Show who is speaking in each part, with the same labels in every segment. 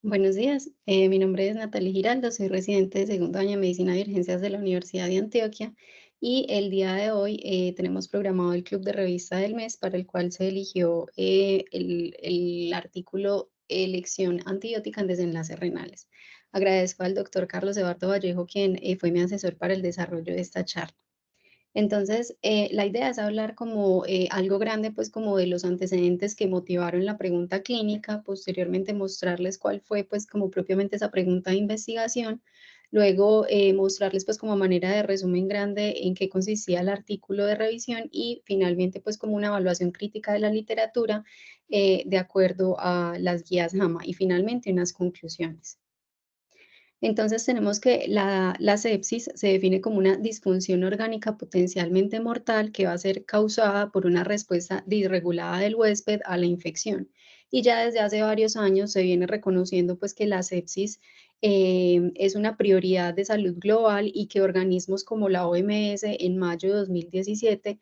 Speaker 1: Buenos días, mi nombre es Natalie Giraldo, soy residente de segundo año de Medicina de Urgencias de la Universidad de Antioquia y el día de hoy tenemos programado el Club de Revista del Mes para el cual se eligió el artículo Elección antibiótica en desenlaces renales. Agradezco al doctor Carlos Eduardo Vallejo, quien fue mi asesor para el desarrollo de esta charla. Entonces, la idea es hablar como algo grande, pues como de los antecedentes que motivaron la pregunta clínica, posteriormente mostrarles cuál fue pues como propiamente esa pregunta de investigación, luego mostrarles pues como manera de resumen grande en qué consistía el artículo de revisión y finalmente pues como una evaluación crítica de la literatura de acuerdo a las guías JAMA y finalmente unas conclusiones. Entonces tenemos que la sepsis se define como una disfunción orgánica potencialmente mortal que va a ser causada por una respuesta disregulada del huésped a la infección. Y ya desde hace varios años se viene reconociendo pues que la sepsis es una prioridad de salud global y que organismos como la OMS en mayo de 2017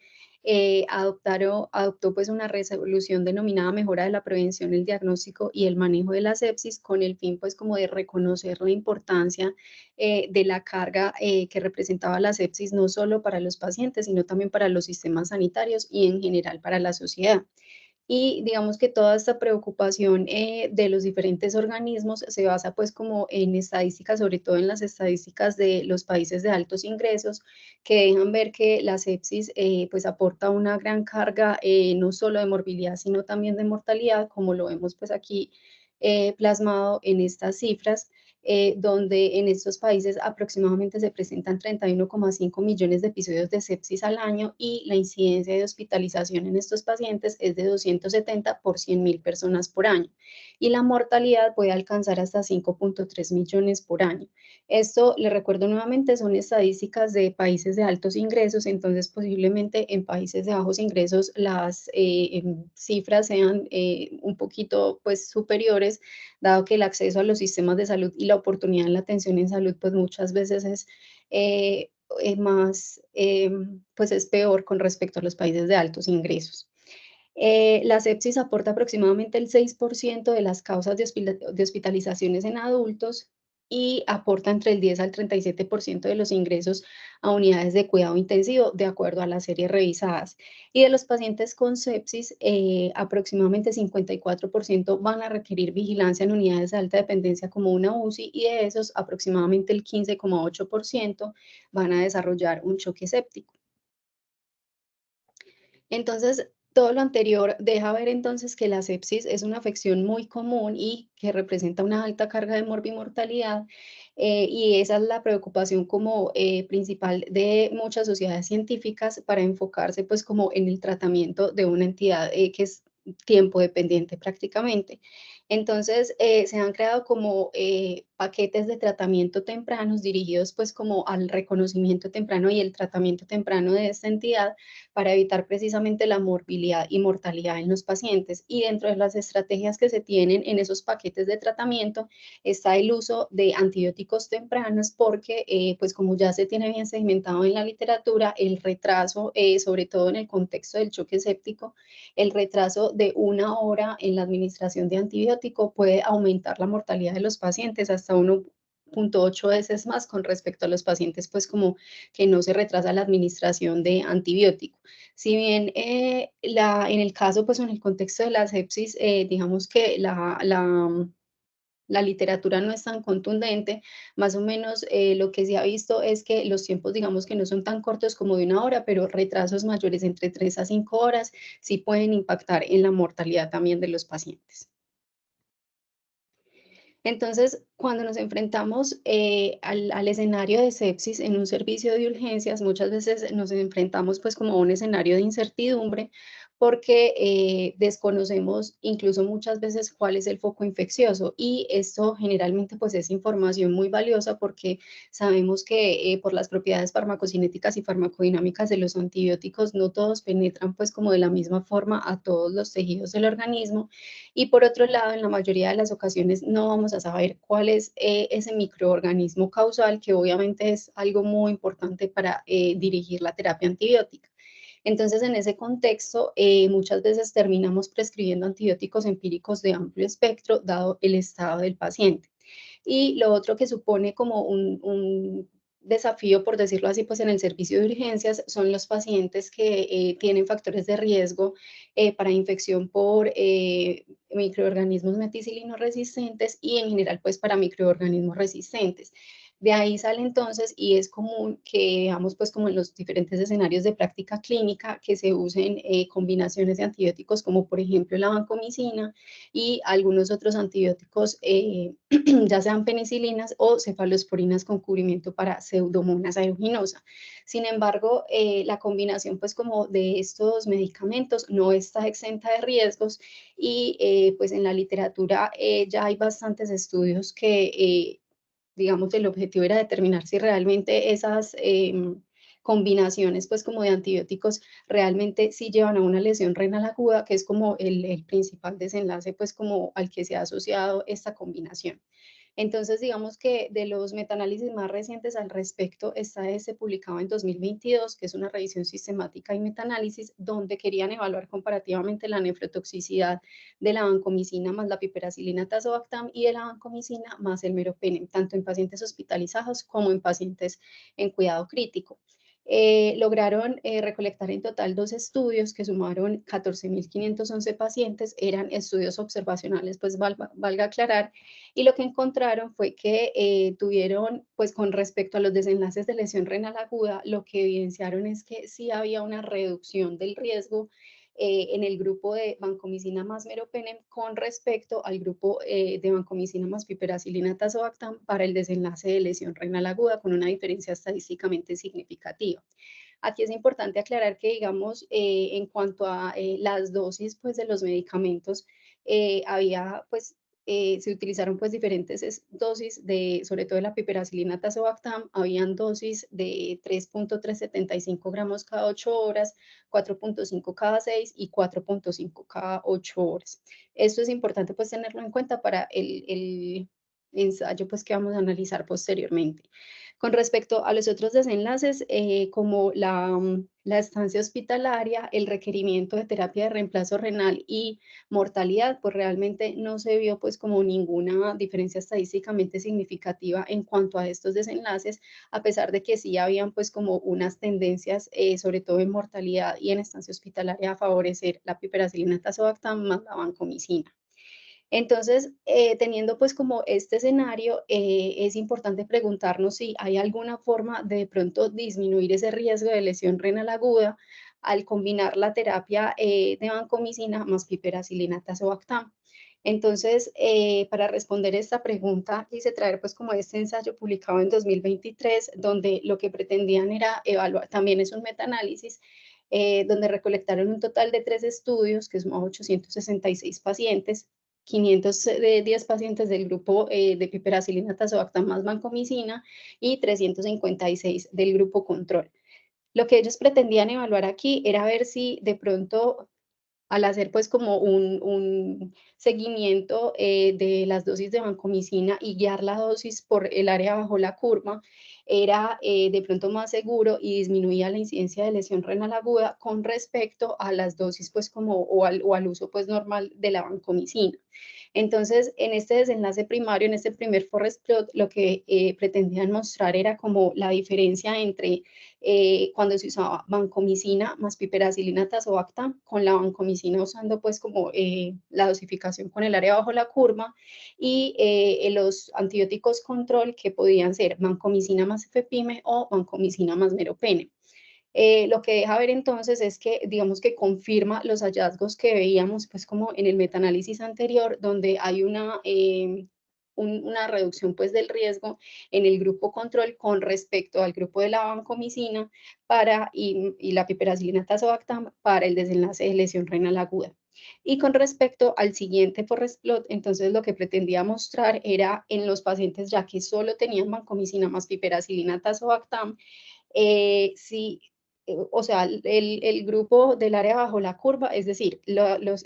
Speaker 1: adoptó pues una resolución denominada mejora de la prevención, el diagnóstico y el manejo de la sepsis con el fin pues como de reconocer la importancia de la carga que representaba la sepsis no solo para los pacientes, sino también para los sistemas sanitarios y en general para la sociedad. Y digamos que toda esta preocupación de los diferentes organismos se basa pues como en estadísticas, sobre todo en las estadísticas de los países de altos ingresos, que dejan ver que la sepsis pues aporta una gran carga no solo de morbilidad, sino también de mortalidad, como lo vemos pues aquí plasmado en estas cifras donde en estos países aproximadamente se presentan 31,5 millones de episodios de sepsis al año y la incidencia de hospitalización en estos pacientes es de 270 por 100.000 personas por año y la mortalidad puede alcanzar hasta 5,3 millones por año. Esto, le recuerdo nuevamente, son estadísticas de países de altos ingresos, entonces posiblemente en países de bajos ingresos las cifras sean un poquito pues superiores, dado que el acceso a los sistemas de salud y la oportunidad en la atención en salud, pues muchas veces es más, pues es peor con respecto a los países de altos ingresos. La sepsis aporta aproximadamente el 6% de las causas de hospitalizaciones en adultos y aporta entre el 10 al 37% de los ingresos a unidades de cuidado intensivo, de acuerdo a las series revisadas. Y de los pacientes con sepsis, aproximadamente 54% van a requerir vigilancia en unidades de alta dependencia como una UCI y de esos aproximadamente el 15,8% van a desarrollar un choque séptico. Entonces, todo lo anterior deja ver entonces que la sepsis es una afección muy común y que representa una alta carga de morbimortalidad, y esa es la preocupación como principal de muchas sociedades científicas para enfocarse pues como en el tratamiento de una entidad que es tiempo dependiente prácticamente. Entonces, se han creado como paquetes de tratamiento tempranos dirigidos pues como al reconocimiento temprano y el tratamiento temprano de esta entidad para evitar precisamente la morbilidad y mortalidad en los pacientes. Y dentro de las estrategias que se tienen en esos paquetes de tratamiento está el uso de antibióticos tempranos porque, pues como ya se tiene bien segmentado en la literatura, el retraso, sobre todo en el contexto del choque séptico, el retraso de una hora en la administración de antibiótico puede aumentar la mortalidad de los pacientes hasta 1,8 veces más con respecto a los pacientes, pues como que no se retrasa la administración de antibiótico. Si bien en el caso, pues en el contexto de la sepsis, digamos que la literatura no es tan contundente, más o menos lo que se ha visto es que los tiempos, digamos que no son tan cortos como de una hora, pero retrasos mayores entre 3 a 5 horas sí pueden impactar en la mortalidad también de los pacientes. Entonces, cuando nos enfrentamos al escenario de sepsis en un servicio de urgencias, muchas veces nos enfrentamos pues como a un escenario de incertidumbre porque desconocemos incluso muchas veces cuál es el foco infeccioso y esto generalmente pues es información muy valiosa porque sabemos que por las propiedades farmacocinéticas y farmacodinámicas de los antibióticos no todos penetran pues como de la misma forma a todos los tejidos del organismo y por otro lado, en la mayoría de las ocasiones no vamos a saber cuál es ese microorganismo causal, que obviamente es algo muy importante para dirigir la terapia antibiótica. Entonces, en ese contexto, muchas veces terminamos prescribiendo antibióticos empíricos de amplio espectro, dado el estado del paciente. Y lo otro que supone como un desafío, por decirlo así, pues en el servicio de urgencias son los pacientes que tienen factores de riesgo para infección por microorganismos meticilino resistentes y en general pues para microorganismos resistentes. De ahí sale entonces y es común que veamos pues como en los diferentes escenarios de práctica clínica que se usen combinaciones de antibióticos como por ejemplo la vancomicina y algunos otros antibióticos ya sean penicilinas o cefalosporinas con cubrimiento para Pseudomonas aeruginosa. Sin embargo, la combinación pues como de estos medicamentos no está exenta de riesgos y pues en la literatura ya hay bastantes estudios que digamos, el objetivo era determinar si realmente esas combinaciones, pues como de antibióticos, realmente sí llevan a una lesión renal aguda, que es como el principal desenlace, pues como al que se ha asociado esta combinación. Entonces, digamos que de los metaanálisis más recientes al respecto está ese publicado en 2022, que es una revisión sistemática y metaanálisis, donde querían evaluar comparativamente la nefrotoxicidad de la vancomicina más la piperacilina tazobactam y de la vancomicina más el meropenem, tanto en pacientes hospitalizados como en pacientes en cuidado crítico. Lograron recolectar en total 2 estudios que sumaron 14.511 pacientes, eran estudios observacionales, pues valga aclarar, y lo que encontraron fue que tuvieron, pues con respecto a los desenlaces de lesión renal aguda, lo que evidenciaron es que sí había una reducción del riesgo en el grupo de vancomicina más meropenem con respecto al grupo de vancomicina más piperacilina tazobactam para el desenlace de lesión renal aguda con una diferencia estadísticamente significativa. Aquí es importante aclarar que, digamos, en cuanto a las dosis pues, de los medicamentos, había pues se utilizaron pues diferentes dosis de, sobre todo de la piperacilina tazobactam, habían dosis de 3.375 gramos cada 8 horas, 4.5 cada 6 y 4.5 cada 8 horas. Esto es importante pues tenerlo en cuenta para el ensayo pues que vamos a analizar posteriormente. Con respecto a los otros desenlaces, como la estancia hospitalaria, el requerimiento de terapia de reemplazo renal y mortalidad, pues realmente no se vio pues como ninguna diferencia estadísticamente significativa en cuanto a estos desenlaces, a pesar de que sí habían pues como unas tendencias, sobre todo en mortalidad y en estancia hospitalaria, a favorecer la piperacilina tazobactam más la vancomicina. Entonces, teniendo pues como este escenario, es importante preguntarnos si hay alguna forma de pronto disminuir ese riesgo de lesión renal aguda al combinar la terapia de vancomicina más piperacilina tazobactam. Entonces, para responder esta pregunta, quise traer pues como este ensayo publicado en 2023, donde lo que pretendían era evaluar, también es un metaanálisis, donde recolectaron un total de 3 estudios, que son 866 pacientes, 510 pacientes del grupo de piperacilina tazobactam más vancomicina y 356 del grupo control. Lo que ellos pretendían evaluar aquí era ver si de pronto al hacer pues como un seguimiento de las dosis de vancomicina y guiar la dosis por el área bajo la curva, era de pronto más seguro y disminuía la incidencia de lesión renal aguda con respecto a las dosis pues como o al uso pues normal de la vancomicina. Entonces, en este desenlace primario, en este primer forest plot, lo que pretendían mostrar era como la diferencia entre cuando se usaba vancomicina más piperacilina tazobactam, con la vancomicina usando pues como la dosificación con el área bajo la curva y los antibióticos control que podían ser vancomicina más FEPIME o vancomicina más meropenem. Lo que deja ver entonces es que, digamos que confirma los hallazgos que veíamos, pues como en el metaanálisis anterior, donde hay una reducción pues del riesgo en el grupo control con respecto al grupo de la vancomicina y la piperacilina tazobactam para el desenlace de lesión renal aguda. Y con respecto al siguiente forest plot, entonces lo que pretendía mostrar era en los pacientes ya que solo tenían vancomicina más piperacilina tazobactam, si o sea, el grupo del área bajo la curva, es decir,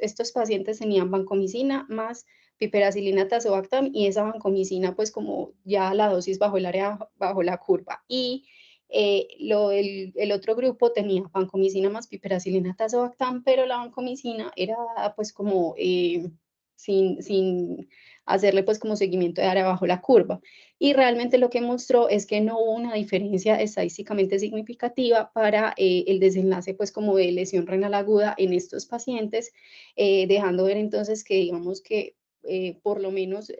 Speaker 1: estos pacientes tenían vancomicina más piperacilina tazobactam y esa vancomicina pues como ya la dosis bajo el área bajo la curva. Y El otro grupo tenía vancomicina más piperacilina tazobactam, pero la vancomicina era pues como sin hacerle pues como seguimiento de área bajo la curva. Y realmente lo que mostró es que no hubo una diferencia estadísticamente significativa para el desenlace pues como de lesión renal aguda en estos pacientes, dejando ver entonces que digamos que por lo menos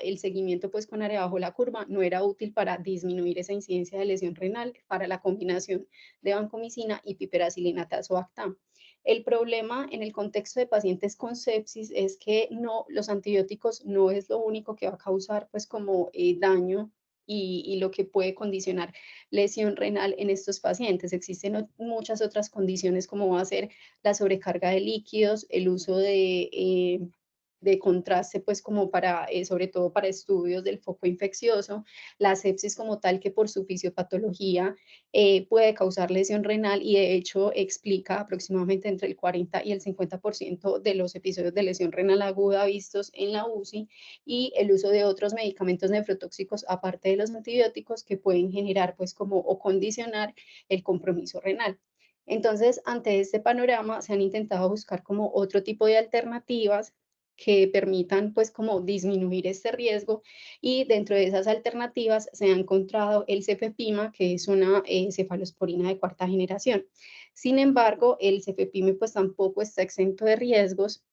Speaker 1: el seguimiento pues con área bajo la curva no era útil para disminuir esa incidencia de lesión renal para la combinación de vancomicina y piperacilina tazobactam. El problema en el contexto de pacientes con sepsis es que no, los antibióticos no es lo único que va a causar pues como daño y lo que puede condicionar lesión renal en estos pacientes. Existen muchas otras condiciones como va a ser la sobrecarga de líquidos, el uso de contraste, pues como para, sobre todo para estudios del foco infeccioso, la sepsis como tal que por su fisiopatología puede causar lesión renal y de hecho explica aproximadamente entre el 40 y el 50% de los episodios de lesión renal aguda vistos en la UCI y el uso de otros medicamentos nefrotóxicos aparte de los antibióticos que pueden generar pues como o condicionar el compromiso renal. Entonces, ante este panorama, se han intentado buscar como otro tipo de alternativas que permitan pues como disminuir este riesgo y dentro de esas alternativas se ha encontrado el cefepima, que es una cefalosporina de cuarta generación. Sin embargo, el cefepime pues tampoco está exento de riesgos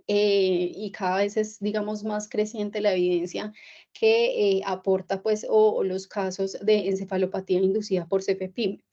Speaker 1: y cada vez es, digamos, más creciente la evidencia que aporta pues o los casos de encefalopatía inducida por cefepime.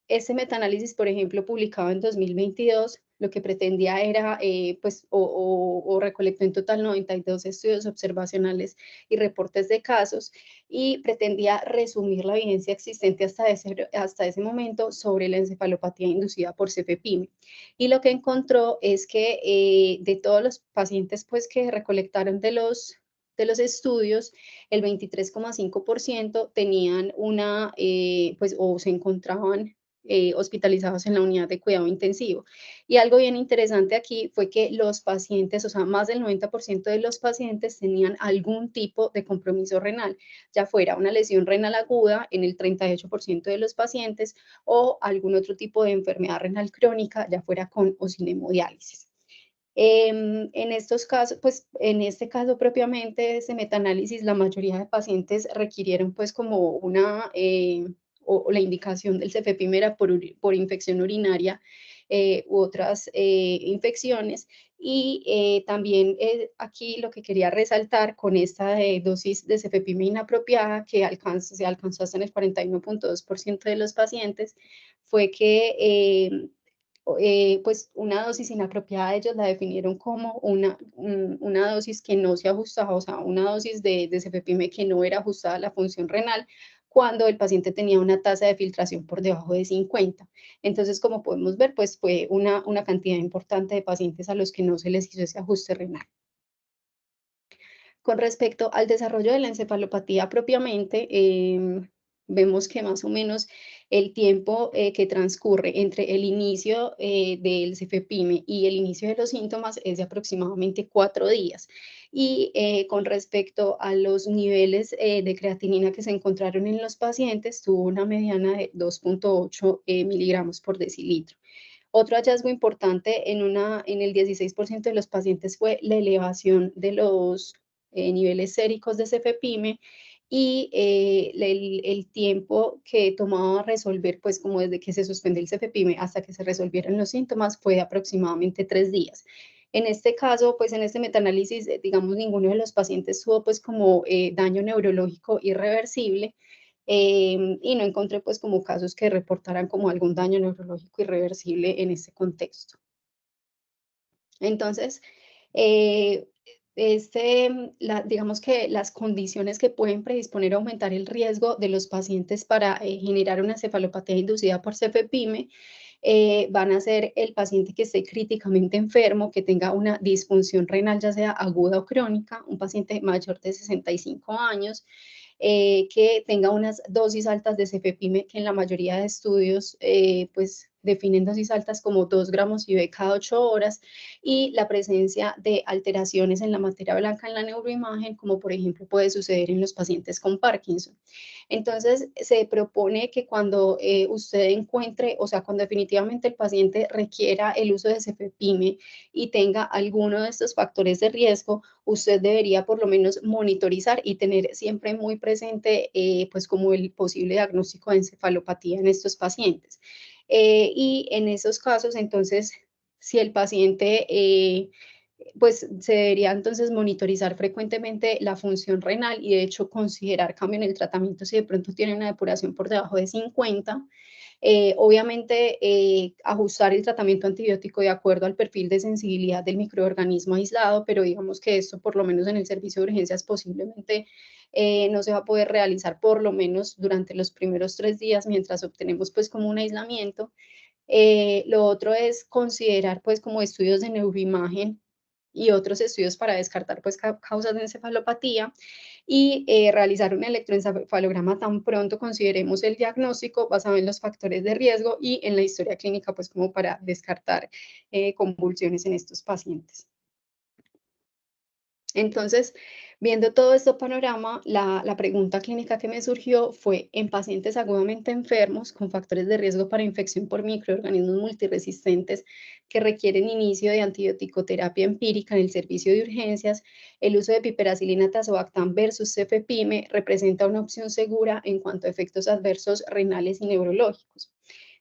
Speaker 1: Este metaanálisis, por ejemplo, publicado en 2022, lo que pretendía era, pues, o recolectó en total 92 estudios observacionales y reportes de casos, y pretendía resumir la evidencia existente hasta ese momento sobre la encefalopatía inducida por cefepime. Y lo que encontró es que de todos los pacientes, pues, que recolectaron de los estudios, el 23,5% tenían una, pues, o se encontraban hospitalizados en la unidad de cuidado intensivo. Y algo bien interesante aquí fue que los pacientes, o sea, más del 90% de los pacientes tenían algún tipo de compromiso renal, ya fuera una lesión renal aguda en el 38% de los pacientes o algún otro tipo de enfermedad renal crónica, ya fuera con o sin hemodiálisis. En estos casos, pues en este caso propiamente, ese metaanálisis, la mayoría de pacientes requirieron pues como una o la indicación del cefepime por infección urinaria u otras infecciones. Y también aquí lo que quería resaltar con esta dosis de cefepime inapropiada que se alcanzó hasta en el 41,2% de los pacientes fue que pues una dosis inapropiada, ellos la definieron como una dosis que no se ajustaba, o sea, una dosis de cefepime que no era ajustada a la función renal cuando el paciente tenía una tasa de filtración por debajo de 50. Entonces, como podemos ver, pues fue una cantidad importante de pacientes a los que no se les hizo ese ajuste renal. Con respecto al desarrollo de la encefalopatía propiamente, vemos que más o menos el tiempo que transcurre entre el inicio del cefepime y el inicio de los síntomas es de aproximadamente 4 días. Y con respecto a los niveles de creatinina que se encontraron en los pacientes, tuvo una mediana de 2,8 miligramos por decilitro. Otro hallazgo importante en el 16% de los pacientes fue la elevación de los niveles séricos de cefepime y el tiempo que tomaba resolver, pues como desde que se suspende el cefepime hasta que se resolvieron los síntomas fue aproximadamente 3 días. En este caso, pues en este metaanálisis, digamos, ninguno de los pacientes tuvo pues como daño neurológico irreversible, y no encontré pues como casos que reportaran como algún daño neurológico irreversible en ese contexto. Entonces, eh, digamos que las condiciones que pueden predisponer a aumentar el riesgo de los pacientes para generar una cefalopatía inducida por cefepime van a ser el paciente que esté críticamente enfermo, que tenga una disfunción renal, ya sea aguda o crónica, un paciente mayor de 65 años, que tenga unas dosis altas de cefepime, que en la mayoría de estudios, pues definen dosis altas como 2 gramos IV cada 8 horas, y la presencia de alteraciones en la materia blanca en la neuroimagen, como por ejemplo puede suceder en los pacientes con Parkinson. Entonces, se propone que cuando usted encuentre, o sea, cuando definitivamente el paciente requiera el uso de cefepime y tenga alguno de estos factores de riesgo, usted debería por lo menos monitorizar y tener siempre muy presente, pues, como el posible diagnóstico de encefalopatía en estos pacientes. Y en esos casos, entonces, si el paciente pues se debería entonces monitorizar frecuentemente la función renal y de hecho considerar cambio en el tratamiento si de pronto tiene una depuración por debajo de 50. Obviamente, ajustar el tratamiento antibiótico de acuerdo al perfil de sensibilidad del microorganismo aislado, pero digamos que esto por lo menos en el servicio de urgencias posiblemente no se va a poder realizar por lo menos durante los primeros 3 días mientras obtenemos pues como un aislamiento. Lo otro es considerar pues como estudios de neuroimagen y otros estudios para descartar pues causas de encefalopatía y realizar un electroencefalograma tan pronto consideremos el diagnóstico basado en los factores de riesgo y en la historia clínica pues como para descartar convulsiones en estos pacientes. Entonces, viendo todo este panorama, la pregunta clínica que me surgió fue, en pacientes agudamente enfermos con factores de riesgo para infección por microorganismos multiresistentes que requieren inicio de antibiótico-terapia empírica en el servicio de urgencias, el uso de piperacilina tazobactam versus cefepime representa una opción segura en cuanto a efectos adversos renales y neurológicos.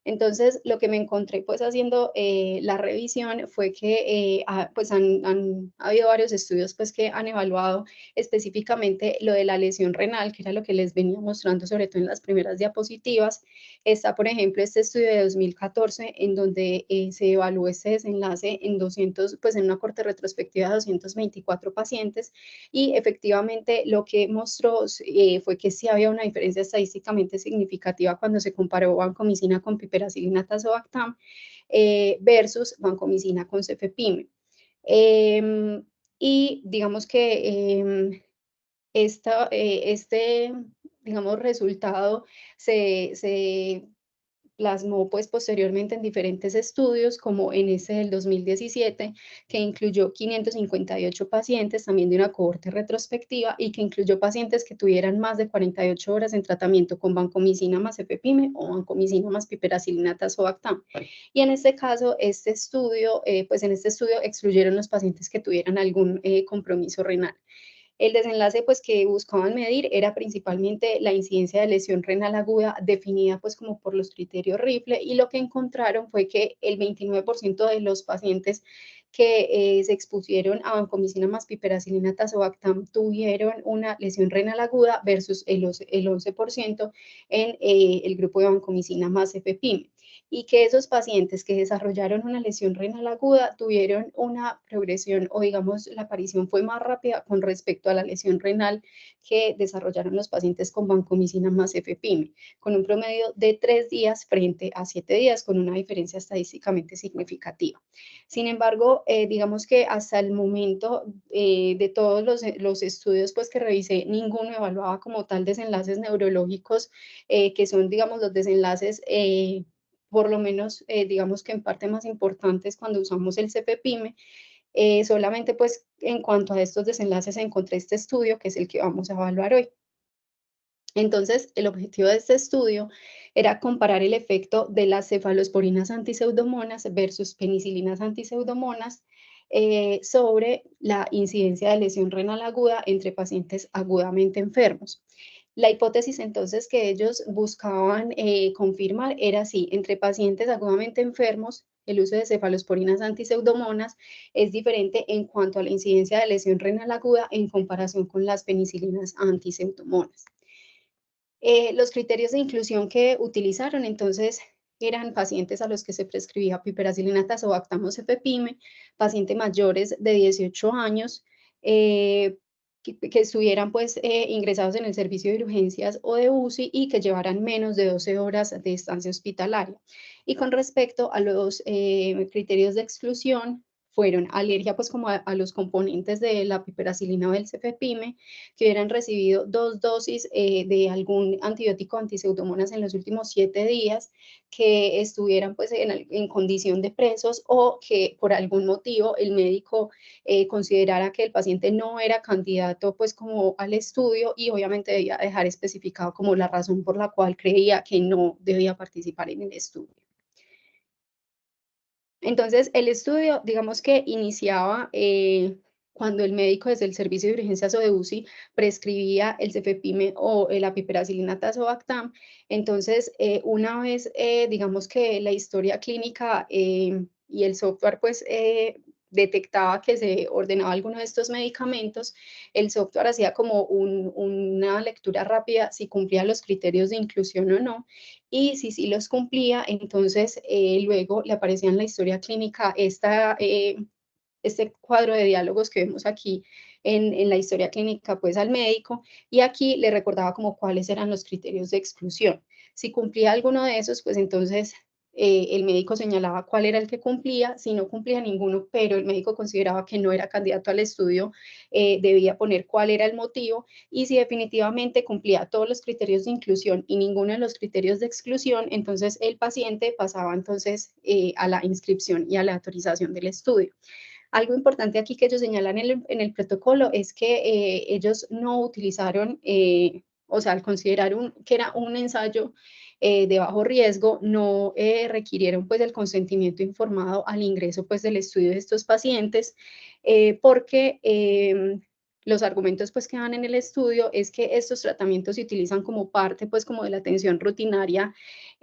Speaker 1: Entonces, lo que me encontré pues haciendo la revisión fue que pues han habido varios estudios pues que han evaluado específicamente lo de la lesión renal, que era lo que les venía mostrando sobre todo en las primeras diapositivas. Está, por ejemplo, este estudio de 2014 en donde se evaluó este desenlace en 200, pues en una corte retrospectiva de 224 pacientes y efectivamente lo que mostró fue que sí había una diferencia estadísticamente significativa cuando se comparó vancomicina con piperacilina tazobactam versus vancomicina con cefepime. Y digamos que este, digamos, resultado se plasmó pues posteriormente en diferentes estudios, como en ese del 2017, que incluyó 558 pacientes, también de una cohorte retrospectiva, y que incluyó pacientes que tuvieran más de 48 horas en tratamiento con vancomicina más cefepime o vancomicina más piperacilina tazobactam. Y en este caso, pues en este estudio excluyeron los pacientes que tuvieran algún compromiso renal. El desenlace pues, que buscaban medir era principalmente la incidencia de lesión renal aguda definida pues, como por los criterios Rifle, y lo que encontraron fue que el 29% de los pacientes que se expusieron a vancomicina más piperacilina tazobactam tuvieron una lesión renal aguda versus el 11% en el grupo de vancomicina más cefepime, y que esos pacientes que desarrollaron una lesión renal aguda tuvieron una progresión o digamos la aparición fue más rápida con respecto a la lesión renal que desarrollaron los pacientes con vancomicina más cefepime, con un promedio de 3 días frente a 7 días, con una diferencia estadísticamente significativa. Sin embargo, digamos que hasta el momento de todos los estudios pues, que revisé, ninguno evaluaba como tal desenlaces neurológicos, que son, digamos, los desenlaces por lo menos, digamos que en parte más importantes cuando usamos el cefepime. Solamente pues en cuanto a estos desenlaces encontré este estudio, que es el que vamos a evaluar hoy. Entonces, el objetivo de este estudio era comparar el efecto de las cefalosporinas antiseudomonas versus penicilinas antiseudomonas sobre la incidencia de lesión renal aguda entre pacientes agudamente enfermos. La hipótesis entonces que ellos buscaban confirmar era si entre pacientes agudamente enfermos el uso de cefalosporinas antiseudomonas es diferente en cuanto a la incidencia de lesión renal aguda en comparación con las penicilinas antiseudomonas. Los criterios de inclusión que utilizaron entonces eran pacientes a los que se prescribía piperacilina tazobactam o cefepime, pacientes mayores de 18 años, que estuvieran pues ingresados en el servicio de urgencias o de UCI y que llevaran menos de 12 horas de estancia hospitalaria. Y con respecto a los criterios de exclusión, fueron alergia pues como a los componentes de la piperacilina o del cefepime, que hubieran recibido 2 dosis de algún antibiótico antiseudomonas en los últimos 7 días, que estuvieran pues en condición de presos o que por algún motivo el médico considerara que el paciente no era candidato pues como al estudio y obviamente debía dejar especificado como la razón por la cual creía que no debía participar en el estudio. Entonces, el estudio, digamos que iniciaba cuando el médico desde el servicio de urgencias o de UCI prescribía el cefepime o la piperacilina tazobactam. Entonces, una vez, digamos que la historia clínica y el software, pues, detectaba que se ordenaba alguno de estos medicamentos, el software hacía como una lectura rápida si cumplía los criterios de inclusión o no, y si sí los cumplía, entonces luego le aparecía en la historia clínica este cuadro de diálogos que vemos aquí en la historia clínica pues al médico, y aquí le recordaba como cuáles eran los criterios de exclusión. Si cumplía alguno de esos, pues entonces el médico señalaba cuál era el que cumplía. Si no cumplía ninguno, pero el médico consideraba que no era candidato al estudio, debía poner cuál era el motivo, y si definitivamente cumplía todos los criterios de inclusión y ninguno de los criterios de exclusión, entonces el paciente pasaba entonces a la inscripción y a la autorización del estudio. Algo importante aquí que ellos señalan en el protocolo es que ellos no utilizaron, o sea, al considerar que era un ensayo de bajo riesgo, no requirieron pues el consentimiento informado al ingreso pues del estudio de estos pacientes, porque los argumentos pues que dan en el estudio es que estos tratamientos se utilizan como parte pues como de la atención rutinaria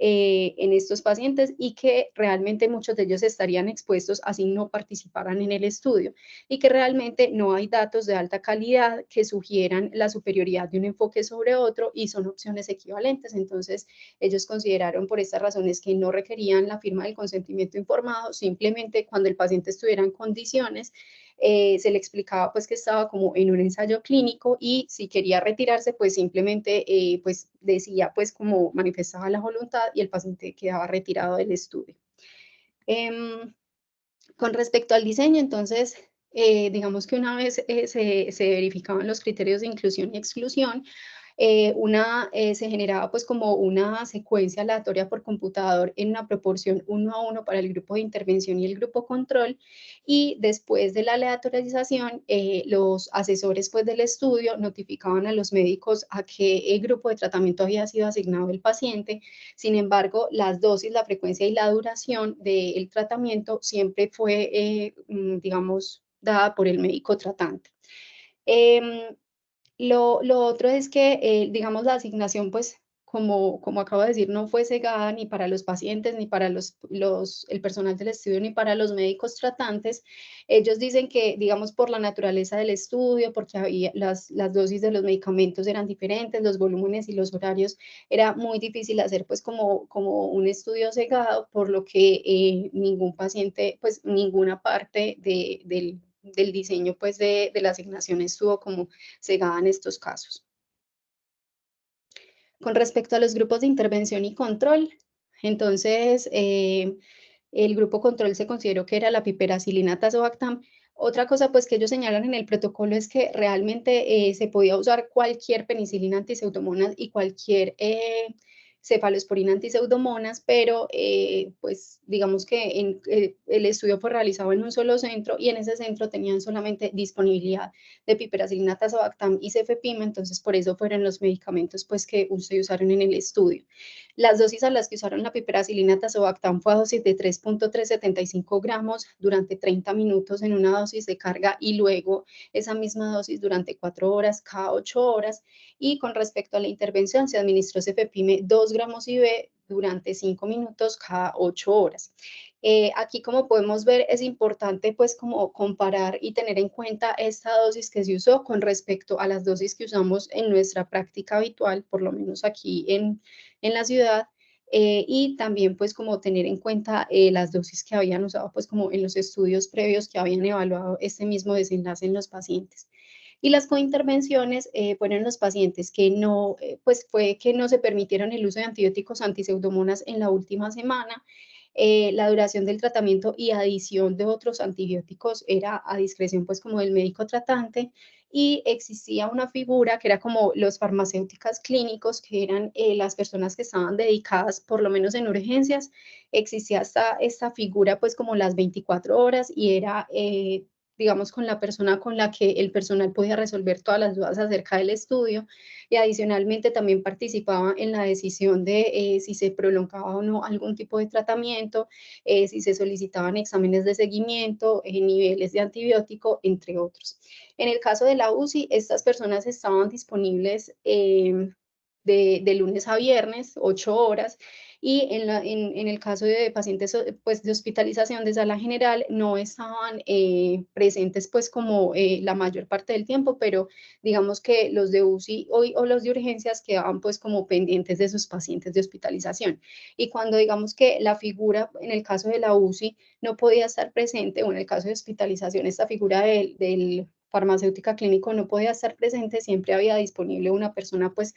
Speaker 1: en estos pacientes, y que realmente muchos de ellos estarían expuestos así no participaran en el estudio, y que realmente no hay datos de alta calidad que sugieran la superioridad de un enfoque sobre otro y son opciones equivalentes. Entonces, ellos consideraron por estas razones que no requerían la firma del consentimiento informado, simplemente cuando el paciente estuviera en condiciones, se le explicaba pues que estaba como en un ensayo clínico, y si quería retirarse pues simplemente pues decía pues como manifestaba la voluntad y el paciente quedaba retirado del estudio. Em, con respecto al diseño, entonces, digamos que una vez se verificaban los criterios de inclusión y exclusión, se generaba pues como una secuencia aleatoria por computador en una proporción 1 a 1 para el grupo de intervención y el grupo control, y después de la aleatorización, los asesores pues del estudio notificaban a los médicos a qué grupo de tratamiento había sido asignado el paciente. Sin embargo, las dosis, la frecuencia y la duración del tratamiento siempre fue, digamos, dada por el médico tratante. Em, lo otro es que, digamos, la asignación, pues, como acabo de decir, no fue cegada ni para los pacientes, ni para el personal del estudio, ni para los médicos tratantes. Ellos dicen que, digamos, por la naturaleza del estudio, porque había las dosis de los medicamentos eran diferentes, los volúmenes y los horarios, era muy difícil hacer, pues, como un estudio cegado, por lo que ningún paciente, pues, ninguna parte del diseño, pues, de la asignación estuvo como cegada en estos casos. Con respecto a los grupos de intervención y control, entonces, el grupo control se consideró que era la piperacilina tazobactam. Otra cosa, pues, que ellos señalan en el protocolo es que realmente se podía usar cualquier penicilina antiseudomonas y cualquier cefalosporina antiseudomonas, pero pues digamos que el estudio fue realizado en un solo centro, y en ese centro tenían solamente disponibilidad de piperacilina tazobactam y cefepime, entonces por eso fueron los medicamentos pues que se usaron en el estudio. Las dosis a las que usaron la piperacilina tazobactam fue a dosis de 3,375 gramos durante 30 minutos en una dosis de carga, y luego esa misma dosis durante 4 horas cada 8 horas. Y con respecto a la intervención, se administró cefepime 2 gramos IV durante 5 minutos cada 8 horas. Aquí, como podemos ver, es importante pues como comparar y tener en cuenta esta dosis que se usó con respecto a las dosis que usamos en nuestra práctica habitual, por lo menos aquí en la ciudad, y también pues como tener en cuenta las dosis que habían usado pues como en los estudios previos que habían evaluado este mismo desenlace en los pacientes. Y las cointervenciones fueron los pacientes que no, pues fue que no se permitieron el uso de antibióticos antiseudomonas en la última semana, La duración del tratamiento y adición de otros antibióticos era a discreción, pues, como del médico tratante, y existía una figura que era como los farmacéuticas clínicos, que eran, las personas que estaban dedicadas, por lo menos en urgencias, existía esta figura, pues, como las 24 horas y era, digamos, con la persona con la que el personal podía resolver todas las dudas acerca del estudio, y adicionalmente también participaba en la decisión de, si se prolongaba o no algún tipo de tratamiento, si se solicitaban exámenes de seguimiento, niveles de antibiótico, entre otros. En el caso de la UCI, estas personas estaban disponibles, de lunes a viernes, 8 horas, y en el caso de pacientes, pues, de hospitalización de sala general, no estaban, presentes, pues, como, la mayor parte del tiempo, pero digamos que los de UCI o los de urgencias quedaban, pues, como pendientes de sus pacientes de hospitalización. Y cuando digamos que la figura, en el caso de la UCI, no podía estar presente, o en el caso de hospitalización, esta figura del farmacéutica clínico no podía estar presente, siempre había disponible una persona, pues,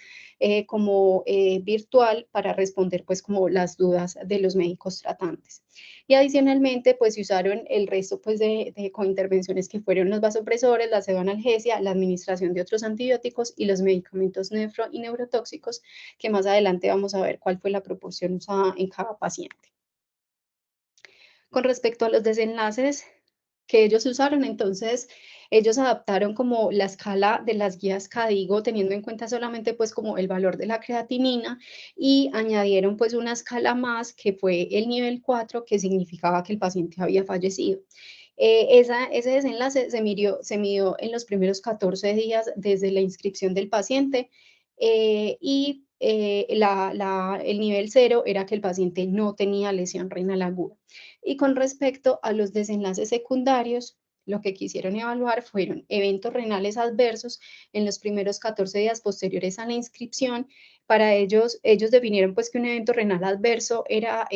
Speaker 1: como, virtual para responder, pues, como las dudas de los médicos tratantes. Y adicionalmente, pues, se usaron el resto, pues, de cointervenciones que fueron los vasopresores, la pseudoanalgesia, la administración de otros antibióticos y los medicamentos nefro y neurotóxicos, que más adelante vamos a ver cuál fue la proporción usada en cada paciente. Con respecto a los desenlaces que ellos usaron, entonces ellos adaptaron como la escala de las guías CADIGO, teniendo en cuenta solamente pues como el valor de la creatinina, y añadieron pues una escala más que fue el nivel 4, que significaba que el paciente había fallecido. Ese desenlace se midió en los primeros 14 días desde la inscripción del paciente, y el nivel 0 era que el paciente no tenía lesión renal aguda. Y con respecto a los desenlaces secundarios, lo que quisieron evaluar fueron eventos renales adversos en los primeros 14 días posteriores a la inscripción. Para ellos definieron pues que un evento renal adverso era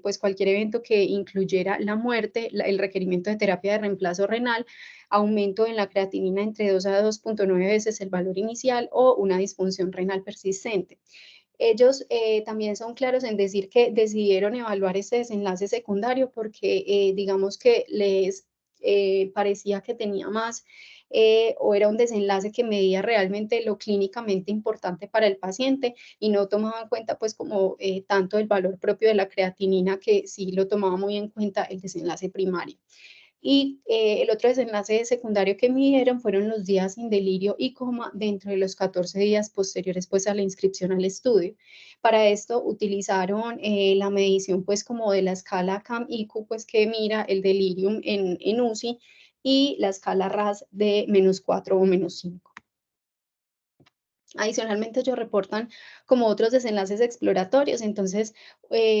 Speaker 1: pues cualquier evento que incluyera la muerte, el requerimiento de terapia de reemplazo renal, aumento en la creatinina entre 2 a 2,9 veces el valor inicial o una disfunción renal persistente. Ellos también son claros en decir que decidieron evaluar este desenlace secundario porque digamos que les parecía que tenía más o era un desenlace que medía realmente lo clínicamente importante para el paciente y no tomaba en cuenta pues como tanto el valor propio de la creatinina, que sí lo tomaba muy en cuenta el desenlace primario. Y el otro desenlace secundario que midieron fueron los días sin delirio y coma dentro de los 14 días posteriores pues a la inscripción al estudio. Para esto utilizaron la medición pues como de la escala CAM-IQ, pues que mira el delirium en UCI, y la escala RAS de -4 o -5. Adicionalmente, ellos reportan como otros desenlaces exploratorios. Entonces,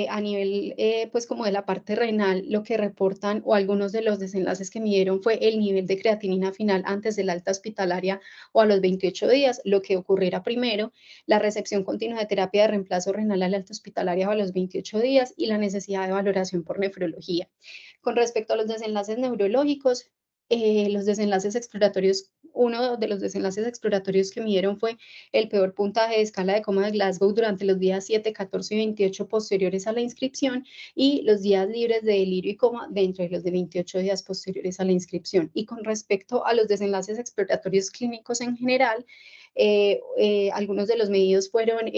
Speaker 1: a nivel, pues, como de la parte renal, lo que reportan o algunos de los desenlaces que midieron fue el nivel de creatinina final antes de la alta hospitalaria o a los 28 días, lo que ocurriera primero, la recepción continua de terapia de reemplazo renal a la alta hospitalaria o a los 28 días y la necesidad de valoración por nefrología. Con respecto a los desenlaces neurológicos, los desenlaces exploratorios, uno de los desenlaces exploratorios que midieron fue el peor puntaje de escala de coma de Glasgow durante los días 7, 14 y 28 posteriores a la inscripción, y los días libres de delirio y coma dentro de los de 28 días posteriores a la inscripción. Y con respecto a los desenlaces exploratorios clínicos en general, algunos de los medidos fueron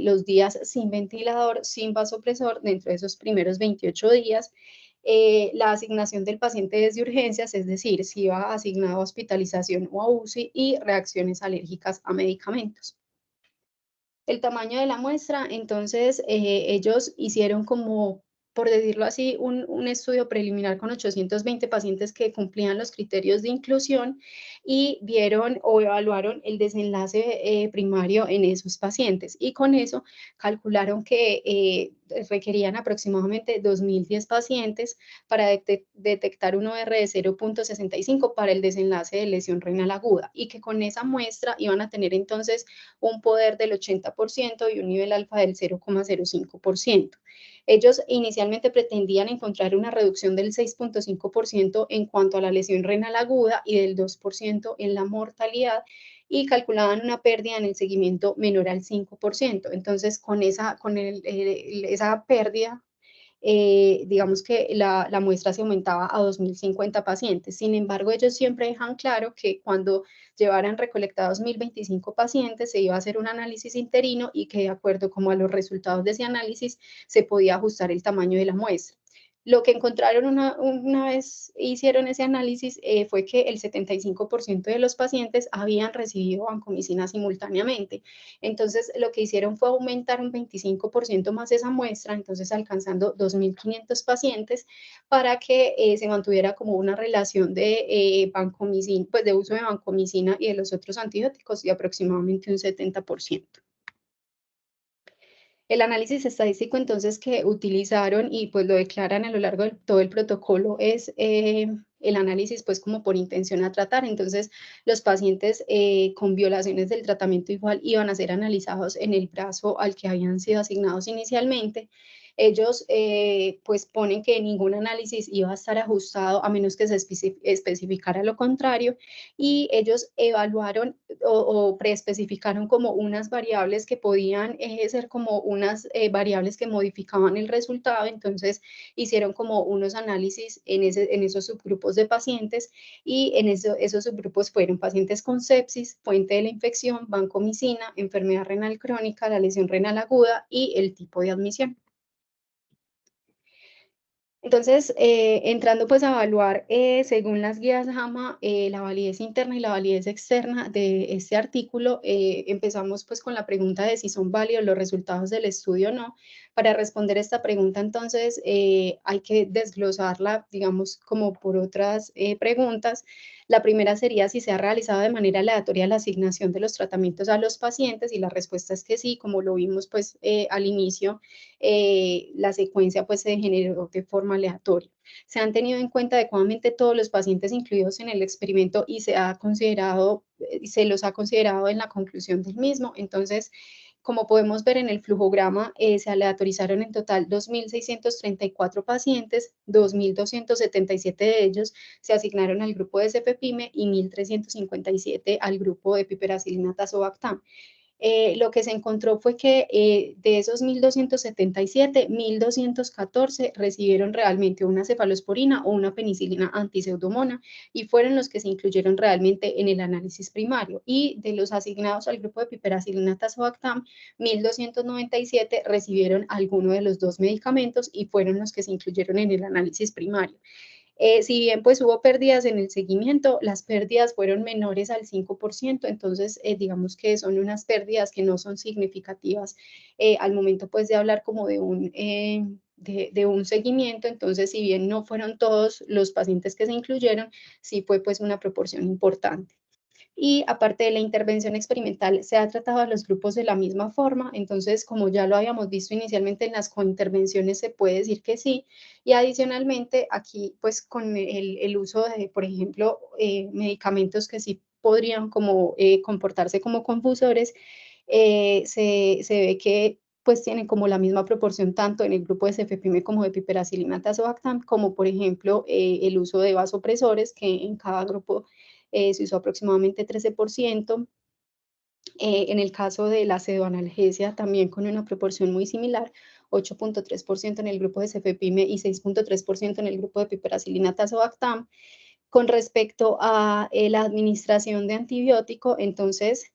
Speaker 1: los días sin ventilador, sin vasopresor dentro de esos primeros 28 días, la asignación del paciente desde urgencias, es decir, si iba asignado a hospitalización o a UCI, y reacciones alérgicas a medicamentos. El tamaño de la muestra, entonces, ellos hicieron como, por decirlo así, un estudio preliminar con 820 pacientes que cumplían los criterios de inclusión, y vieron o evaluaron el desenlace primario en esos pacientes. Y con eso calcularon que requerían aproximadamente 2010 pacientes para detectar un OR de 0,65 para el desenlace de lesión renal aguda, y que con esa muestra iban a tener entonces un poder del 80% y un nivel alfa del 0,05%. Ellos inicialmente pretendían encontrar una reducción del 6,5% en cuanto a la lesión renal aguda y del 2% en la mortalidad, y calculaban una pérdida en el seguimiento menor al 5%. Entonces, con esa pérdida, digamos que la muestra se aumentaba a 2.050 pacientes. Sin embargo, ellos siempre dejan claro que cuando llevaran recolectados 1.025 pacientes, se iba a hacer un análisis interino y que de acuerdo como a los resultados de ese análisis se podía ajustar el tamaño de la muestra. Lo que encontraron una vez hicieron ese análisis fue que el 75% de los pacientes habían recibido vancomicina simultáneamente. Entonces, lo que hicieron fue aumentar un 25% más esa muestra, entonces alcanzando 2.500 pacientes para que se mantuviera como una relación de vancomicina, pues de uso de vancomicina y de los otros antibióticos de aproximadamente un 70%. El análisis estadístico entonces que utilizaron y pues lo declaran a lo largo de todo el protocolo es el análisis pues como por intención a tratar. Entonces los pacientes con violaciones del tratamiento igual iban a ser analizados en el brazo al que habían sido asignados inicialmente. Ellos pues ponen que ningún análisis iba a estar ajustado a menos que se especificara lo contrario y ellos evaluaron o preespecificaron como unas variables que podían ser como unas variables que modificaban el resultado, entonces hicieron como unos análisis en esos subgrupos de pacientes y esos subgrupos fueron pacientes con sepsis, fuente de la infección, vancomicina, enfermedad renal crónica, la lesión renal aguda y el tipo de admisión. Entonces, entrando pues a evaluar según las guías JAMA, la validez interna y la validez externa de este artículo, empezamos pues con la pregunta de si son válidos los resultados del estudio o no. Para responder esta pregunta, entonces, hay que desglosarla, digamos, como por otras preguntas. La primera sería si se ha realizado de manera aleatoria la asignación de los tratamientos a los pacientes y la respuesta es que sí, como lo vimos pues al inicio la secuencia pues se generó de forma aleatoria. Se han tenido en cuenta adecuadamente todos los pacientes incluidos en el experimento y se los ha considerado en la conclusión del mismo. Entonces, como podemos ver en el flujograma, se aleatorizaron en total 2.634 pacientes, 2.277 de ellos se asignaron al grupo de cefepime y 1.357 al grupo de piperacilina tazobactam. Lo que se encontró fue que de esos 1.277, 1.214 recibieron realmente una cefalosporina o una penicilina antipseudomona y fueron los que se incluyeron realmente en el análisis primario. Y de los asignados al grupo de piperacilina tazobactam, 1.297 recibieron alguno de los dos medicamentos y fueron los que se incluyeron en el análisis primario. Si bien pues hubo pérdidas en el seguimiento, las pérdidas fueron menores al 5%, entonces digamos que son unas pérdidas que no son significativas al momento pues de hablar como de un seguimiento, entonces si bien no fueron todos los pacientes que se incluyeron, sí fue pues una proporción importante. Y aparte de la intervención experimental, se ha tratado a los grupos de la misma forma, entonces como ya lo habíamos visto inicialmente en las cointervenciones se puede decir que sí, y adicionalmente aquí pues con el uso de, por ejemplo, medicamentos que sí podrían como comportarse como confusores, se ve que pues tienen como la misma proporción tanto en el grupo de cefepime como de piperacilina tazobactam, como por ejemplo el uso de vasopresores, que en cada grupo se usó aproximadamente 13%. En el caso de la pseudoanalgesia, también con una proporción muy similar, 8.3% en el grupo de cefepime y 6.3% en el grupo de piperacilina tazobactam. Con respecto a la administración de antibiótico, entonces,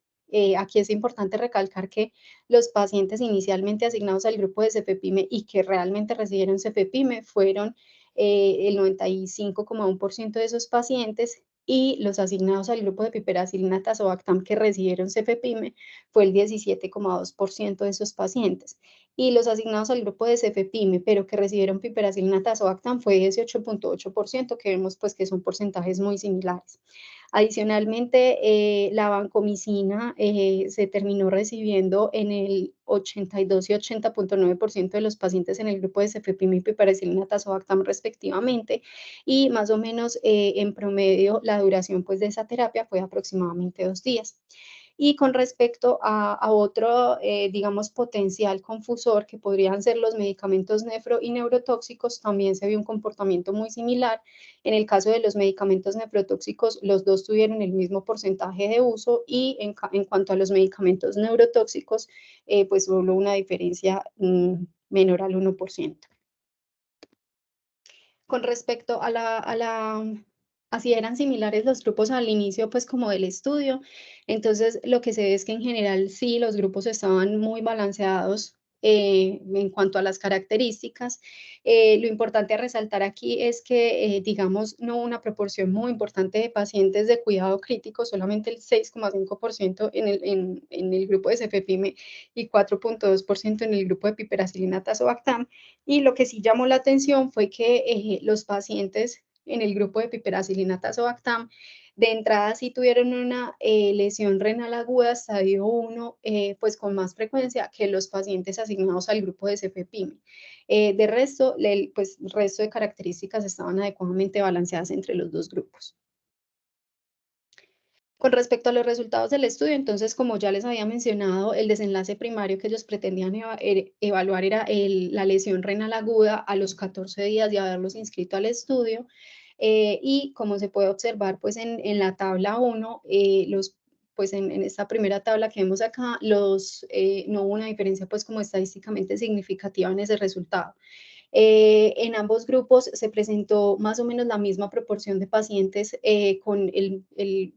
Speaker 1: aquí es importante recalcar que los pacientes inicialmente asignados al grupo de cefepime y que realmente recibieron cefepime fueron el 95,1% de esos pacientes y los asignados al grupo de piperacilina tazobactam que recibieron cefepime fue el 17,2% de esos pacientes. Y los asignados al grupo de cefepime, pero que recibieron piperacilina tazobactam fue 18,8%, que vemos pues que son porcentajes muy similares. Adicionalmente, la vancomicina se terminó recibiendo en el 82 y 80,9% de los pacientes en el grupo de cefepime y piperacilina tazobactam respectivamente, y más o menos en promedio la duración pues de esa terapia fue aproximadamente 2 días. Y con respecto a otro, digamos, potencial confusor que podrían ser los medicamentos nefro y neurotóxicos, también se vio un comportamiento muy similar. En el caso de los medicamentos nefrotóxicos, los dos tuvieron el mismo porcentaje de uso y en cuanto a los medicamentos neurotóxicos, pues solo una diferencia menor al 1%. Con respecto a si eran similares los grupos al inicio, pues, como del estudio, entonces, lo que se ve es que en general sí, los grupos estaban muy balanceados, en cuanto a las características. Lo importante a resaltar aquí es que, digamos, no hubo una proporción muy importante de pacientes de cuidado crítico, solamente el 6,5% en el grupo de cefepime y 4,2% en el grupo de piperacilina tazobactam. Y lo que sí llamó la atención fue que los pacientes en el grupo de piperacilina tazobactam de entrada sí tuvieron una lesión renal aguda estadio 1, pues con más frecuencia que los pacientes asignados al grupo de cefepime. De resto, pues, el resto de características estaban adecuadamente balanceadas entre los dos grupos. Con respecto a los resultados del estudio, entonces, como ya les había mencionado, el desenlace primario que ellos pretendían evaluar era la lesión renal aguda a los 14 días de haberlos inscrito al estudio. Y como se puede observar, pues en la tabla 1, pues en esta primera tabla que vemos acá, no hubo una diferencia pues como estadísticamente significativa en ese resultado. En ambos grupos se presentó más o menos la misma proporción de pacientes con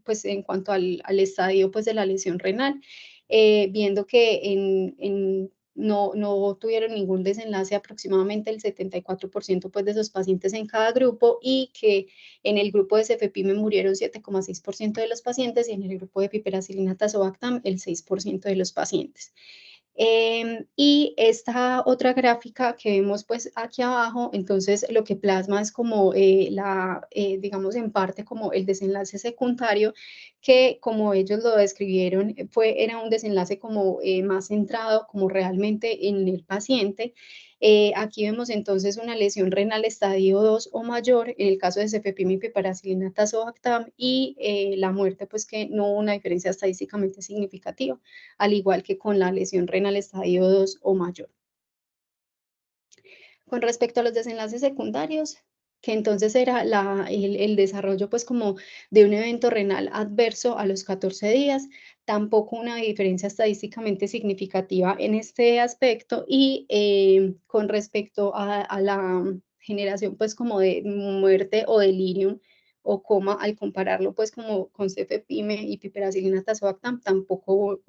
Speaker 1: pues en cuanto al estadio pues de la lesión renal, viendo que no tuvieron ningún desenlace aproximadamente el 74% pues de esos pacientes en cada grupo y que en el grupo de cefepime murieron 7,6% de los pacientes y en el grupo de piperacilina tazobactam el 6% de los pacientes. Y esta otra gráfica que vemos pues aquí abajo, entonces lo que plasma es como digamos en parte como el desenlace secundario, que como ellos lo describieron, era un desenlace como más centrado como realmente en el paciente. Aquí vemos entonces una lesión renal estadio 2 o mayor, en el caso de cefepime y piperacilina tazobactam, y la muerte, pues que no hubo una diferencia estadísticamente significativa, al igual que con la lesión renal estadio 2 o mayor. Con respecto a los desenlaces secundarios, que entonces era el desarrollo pues como de un evento renal adverso a los 14 días, tampoco una diferencia estadísticamente significativa en este aspecto y con respecto a la generación pues como de muerte o delirium o coma, al compararlo pues como con cefepime y piperacilina tazobactam, tampoco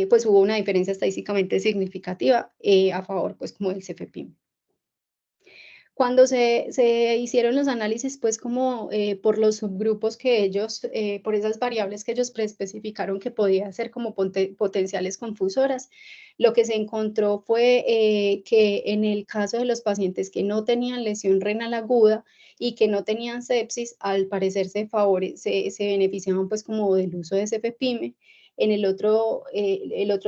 Speaker 1: pues hubo una diferencia estadísticamente significativa a favor pues como del cefepime. Cuando se hicieron los análisis, pues como por los subgrupos que ellos, por esas variables que ellos preespecificaron que podía ser como potenciales confusoras, lo que se encontró fue que en el caso de los pacientes que no tenían lesión renal aguda y que no tenían sepsis, al parecer se beneficiaban pues como del uso de cefepime. En el otro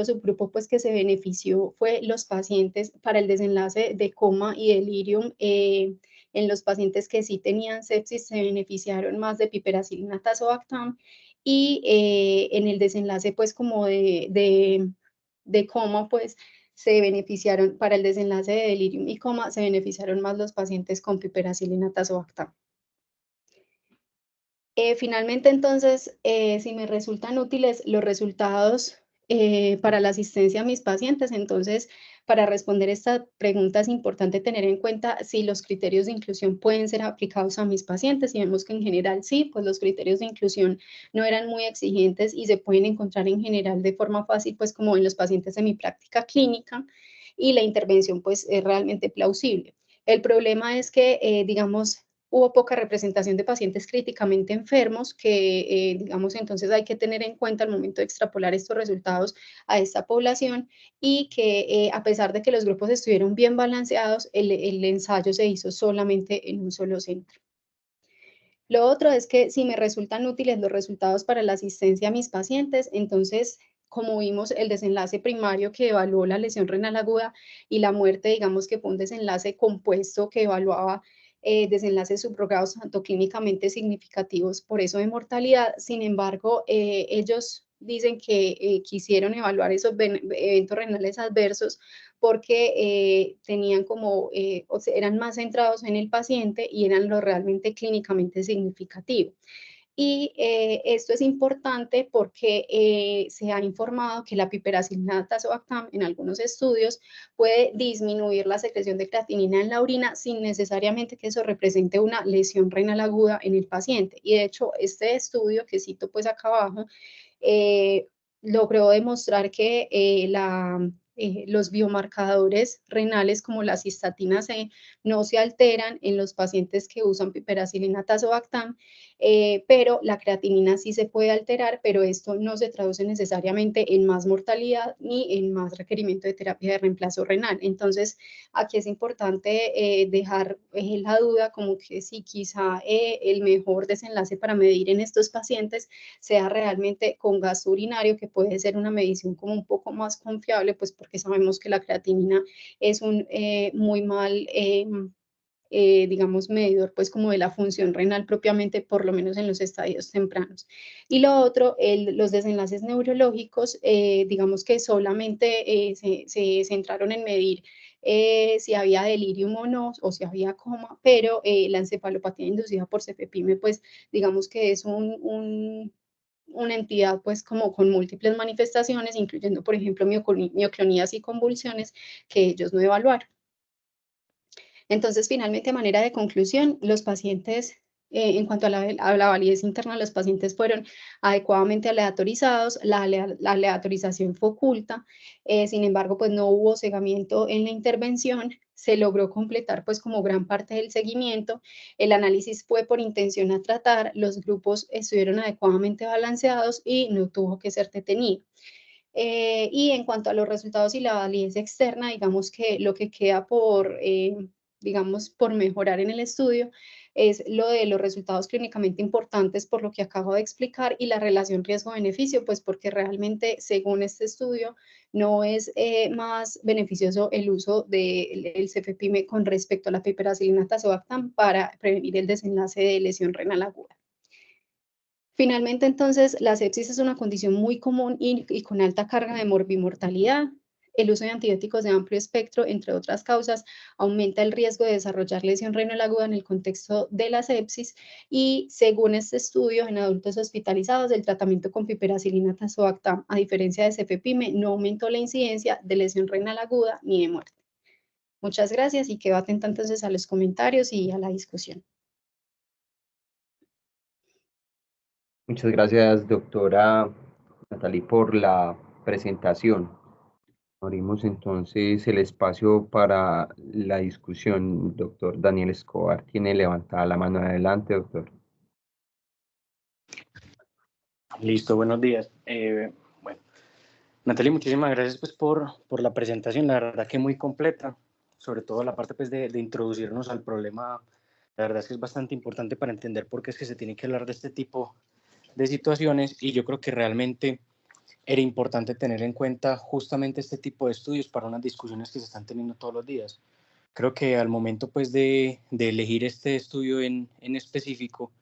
Speaker 1: subgrupo pues, que se benefició fue los pacientes para el desenlace de coma y delirium. En los pacientes que sí tenían sepsis se beneficiaron más de piperacilina tazobactam y en el desenlace pues como de coma pues se beneficiaron, para el desenlace de delirium y coma se beneficiaron más los pacientes con piperacilina tazobactam. Finalmente, entonces, si me resultan útiles los resultados para la asistencia a mis pacientes, entonces, para responder esta pregunta es importante tener en cuenta si los criterios de inclusión pueden ser aplicados a mis pacientes y vemos que en general sí, pues los criterios de inclusión no eran muy exigentes y se pueden encontrar en general de forma fácil, pues como en los pacientes de mi práctica clínica y la intervención pues es realmente plausible. El problema es que, digamos, hubo poca representación de pacientes críticamente enfermos que, digamos, entonces hay que tener en cuenta al momento de extrapolar estos resultados a esta población y que a pesar de que los grupos estuvieron bien balanceados, el ensayo se hizo solamente en un solo centro. Lo otro es que si me resultan útiles los resultados para la asistencia a mis pacientes, entonces, como vimos, el desenlace primario que evaluó la lesión renal aguda y la muerte, digamos que fue un desenlace compuesto que evaluaba desenlaces subrogados tanto clínicamente significativos por eso de mortalidad. Sin embargo, ellos dicen que quisieron evaluar esos eventos renales adversos porque tenían como, eran más centrados en el paciente y eran lo realmente clínicamente significativo. Y esto es importante porque se ha informado que la piperacilina tazobactam en algunos estudios puede disminuir la secreción de creatinina en la orina sin necesariamente que eso represente una lesión renal aguda en el paciente. Y de hecho, este estudio que cito pues acá abajo, eh, logró demostrar que los biomarcadores renales como la cistatina C no se alteran en los pacientes que usan piperacilina tazobactam, pero la creatinina sí se puede alterar, pero esto no se traduce necesariamente en más mortalidad ni en más requerimiento de terapia de reemplazo renal. Entonces, aquí es importante dejar la duda como que si quizá el mejor desenlace para medir en estos pacientes sea realmente con gasto urinario, que puede ser una medición como un poco más confiable, pues porque sabemos que la creatinina es un muy mal digamos, medidor, pues como de la función renal propiamente, por lo menos en los estadios tempranos. Y lo otro, los desenlaces neurológicos, digamos que solamente se centraron en medir si había delirium o no, o si había coma, pero la encefalopatía inducida por cefepime, pues digamos que es una entidad pues como con múltiples manifestaciones, incluyendo, por ejemplo, mioclonías y convulsiones que ellos no evaluaron. Entonces, finalmente, a manera de conclusión, los pacientes, en cuanto a la validez interna, los pacientes fueron adecuadamente aleatorizados, la aleatorización fue oculta, sin embargo, pues no hubo cegamiento en la intervención, se logró completar pues como gran parte del seguimiento, el análisis fue por intención a tratar, los grupos estuvieron adecuadamente balanceados y no tuvo que ser detenido. Y en cuanto a los resultados y la validez externa, digamos que lo que queda por, digamos, por mejorar en el estudio es lo de los resultados clínicamente importantes por lo que acabo de explicar y la relación riesgo-beneficio, pues porque realmente, según este estudio, no es más beneficioso el uso del cefepime con respecto a la piperacilina tazobactam para prevenir el desenlace de lesión renal aguda. Finalmente, entonces, la sepsis es una condición muy común y con alta carga de morbimortalidad. El uso de antibióticos de amplio espectro, entre otras causas, aumenta el riesgo de desarrollar lesión renal aguda en el contexto de la sepsis y, según este estudio, en adultos hospitalizados, el tratamiento con piperacilina tazobactam, a diferencia de cefepime, no aumentó la incidencia de lesión renal aguda ni de muerte. Muchas gracias y quedo atenta entonces a los comentarios y a la discusión.
Speaker 2: Muchas gracias, doctora Natalie, por la presentación. Abrimos entonces el espacio para la discusión. Doctor Daniel Escobar tiene levantada la mano. Adelante, doctor.
Speaker 3: Listo, buenos días. Bueno, Natalie, muchísimas gracias pues, por la presentación, la verdad que muy completa, sobre todo la parte pues, de introducirnos al problema. La verdad es que es bastante importante para entender por qué es que se tiene que hablar de este tipo de situaciones, y yo creo que realmente era importante tener en cuenta justamente este tipo de estudios para unas discusiones que se están teniendo todos los días. Creo que al momento pues, de elegir este estudio en específico,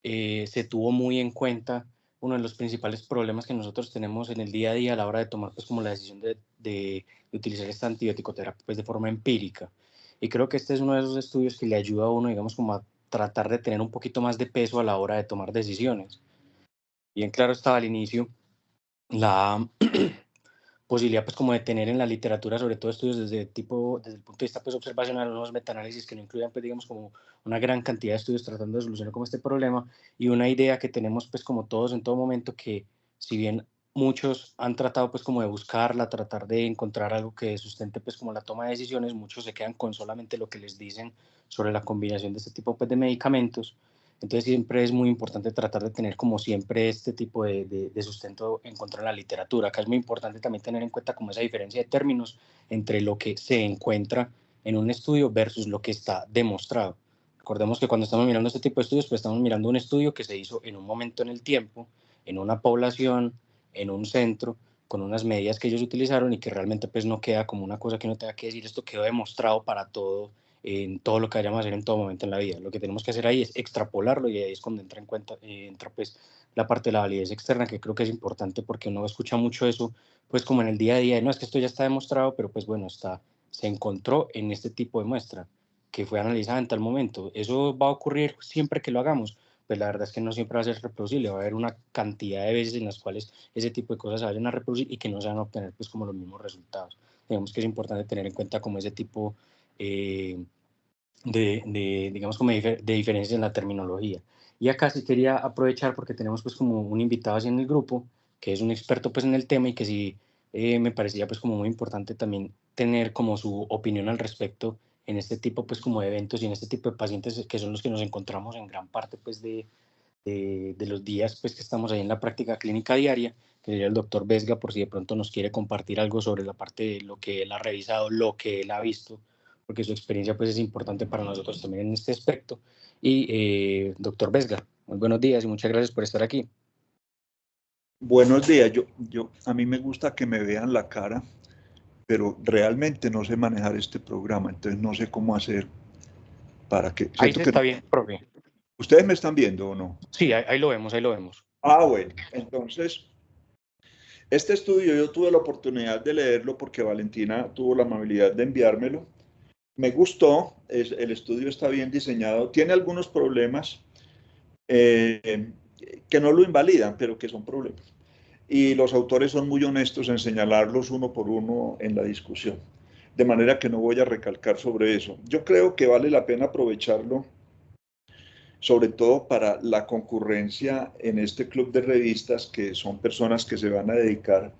Speaker 3: se tuvo muy en cuenta uno de los principales problemas que nosotros tenemos en el día a día a la hora de tomar pues como la decisión de utilizar esta antibiótico terapia pues de forma empírica. Y creo que este es uno de esos estudios que le ayuda a uno, digamos, como a tratar de tener un poquito más de peso a la hora de tomar decisiones. Bien claro estaba al inicio la posibilidad pues como de tener en la literatura, sobre todo estudios desde el punto de vista pues observacional, unos metaanálisis que no incluyan pues digamos como una gran cantidad de estudios tratando de solucionar como este problema, y una idea que tenemos pues como todos en todo momento, que si bien muchos han tratado pues como de buscarla, tratar de encontrar algo que sustente pues como la toma de decisiones, muchos se quedan con solamente lo que les dicen sobre la combinación de este tipo pues de medicamentos. Entonces siempre es muy importante tratar de tener como siempre este tipo de sustento en contra de la literatura. Acá es muy importante también tener en cuenta como esa diferencia de términos entre lo que se encuentra en un estudio versus lo que está demostrado. Recordemos que cuando estamos mirando este tipo de estudios, pues estamos mirando un estudio que se hizo en un momento en el tiempo, en una población, en un centro, con unas medidas que ellos utilizaron, y que realmente pues no queda como una cosa que uno tenga que decir, esto quedó demostrado para todo, en todo lo que vayamos a hacer en todo momento en la vida. Lo que tenemos que hacer ahí es extrapolarlo, y ahí es cuando entra en cuenta, entra pues la parte de la validez externa, que creo que es importante porque uno escucha mucho eso, pues como en el día a día, no es que esto ya está demostrado, pero pues bueno, se encontró en este tipo de muestra que fue analizada en tal momento. Eso va a ocurrir siempre que lo hagamos, pues la verdad es que no siempre va a ser reproducible, va a haber una cantidad de veces en las cuales ese tipo de cosas se vayan a reproducir y que no se van a obtener pues como los mismos resultados. Digamos que es importante tener en cuenta como ese tipo digamos como de diferencias en la terminología. Y acá sí quería aprovechar porque tenemos pues como un invitado así en el grupo, que es un experto pues en el tema y que sí me parecía pues como muy importante también tener como su opinión al respecto en este tipo pues como de eventos y en este tipo de pacientes que son los que nos encontramos en gran parte pues de los días pues que estamos ahí en la práctica clínica diaria, que sería el doctor Vesga, por si de pronto nos quiere compartir algo sobre la parte de lo que él ha revisado, lo que él ha visto, porque su experiencia pues es importante para nosotros también en este aspecto. Y doctor Vesga, muy buenos días y muchas gracias por estar aquí.
Speaker 4: Buenos días, a mí me gusta que me vean la cara, pero realmente no sé manejar este programa, entonces no sé cómo hacer para que...
Speaker 3: Ahí se está bien, profe.
Speaker 4: ¿Ustedes me están viendo o no?
Speaker 3: Sí, ahí lo vemos, ahí lo vemos.
Speaker 4: Ah, bueno, entonces, este estudio yo tuve la oportunidad de leerlo porque Valentina tuvo la amabilidad de enviármelo. Me gustó, el estudio está bien diseñado, tiene algunos problemas que no lo invalidan, pero que son problemas. Y los autores son muy honestos en señalarlos uno por uno en la discusión. De manera que no voy a recalcar sobre eso. Yo creo que vale la pena aprovecharlo, sobre todo para la concurrencia en este club de revistas, que son personas que se van a dedicar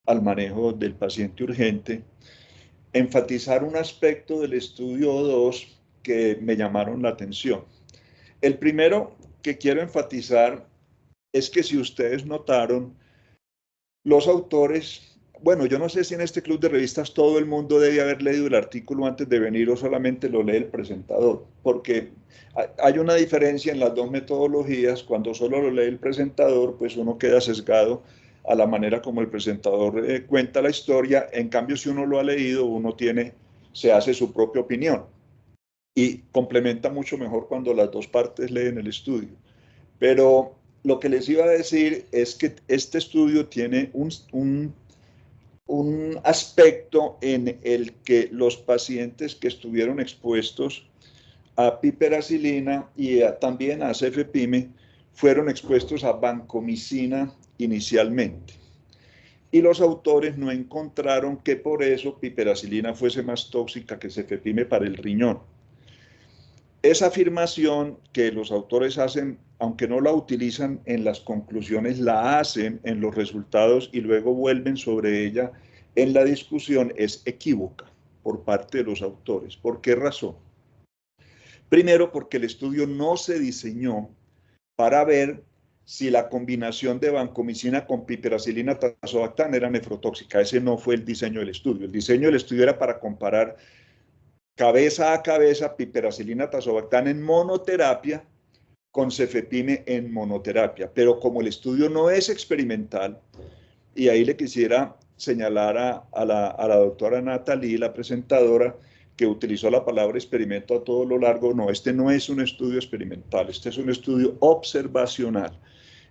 Speaker 4: al manejo del paciente urgente, enfatizar un aspecto del estudio 2 que me llamaron la atención. El primero que quiero enfatizar es que si ustedes notaron, los autores, bueno, yo no sé si en este club de revistas todo el mundo debe haber leído el artículo antes de venir o solamente lo lee el presentador, porque hay una diferencia en las dos metodologías. Cuando solo lo lee el presentador, pues uno queda sesgado a la manera como el presentador cuenta la historia. En cambio, si uno lo ha leído, se hace su propia opinión y complementa mucho mejor cuando las dos partes leen el estudio. Pero lo que les iba a decir es que este estudio tiene un aspecto en el que los pacientes que estuvieron expuestos a piperacilina y también a cefepime fueron expuestos a vancomicina inicialmente. Y los autores no encontraron que por eso piperacilina fuese más tóxica que cefepime para el riñón. Esa afirmación que los autores hacen, aunque no la utilizan en las conclusiones, la hacen en los resultados y luego vuelven sobre ella en la discusión, es equívoca por parte de los autores. ¿Por qué razón? Primero, porque el estudio no se diseñó para ver si la combinación de vancomicina con piperacilina tazobactam era nefrotóxica. Ese no fue el diseño del estudio. El diseño del estudio era para comparar cabeza a cabeza piperacilina tazobactam en monoterapia con cefepime en monoterapia. Pero como el estudio no es experimental, y ahí le quisiera señalar a la doctora Natalie, la presentadora, que utilizó la palabra experimento a todo lo largo. No, este no es un estudio experimental, este es un estudio observacional.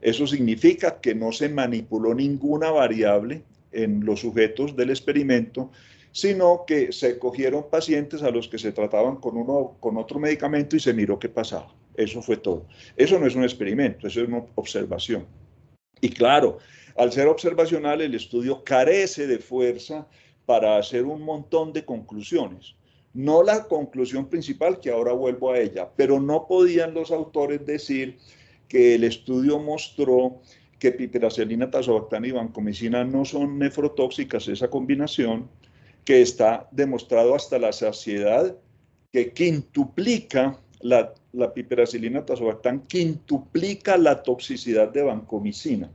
Speaker 4: Eso significa que no se manipuló ninguna variable en los sujetos del experimento, sino que se cogieron pacientes a los que se trataban con otro medicamento y se miró qué pasaba. Eso fue todo. Eso no es un experimento, eso es una observación. Y claro, al ser observacional, el estudio carece de fuerza para hacer un montón de conclusiones. No la conclusión principal, que ahora vuelvo a ella, pero no podían los autores decir que el estudio mostró que piperacilina, tazobactam y vancomicina no son nefrotóxicas, esa combinación, que está demostrado hasta la saciedad, que quintuplica la piperacilina, tazobactam, quintuplica la toxicidad de vancomicina.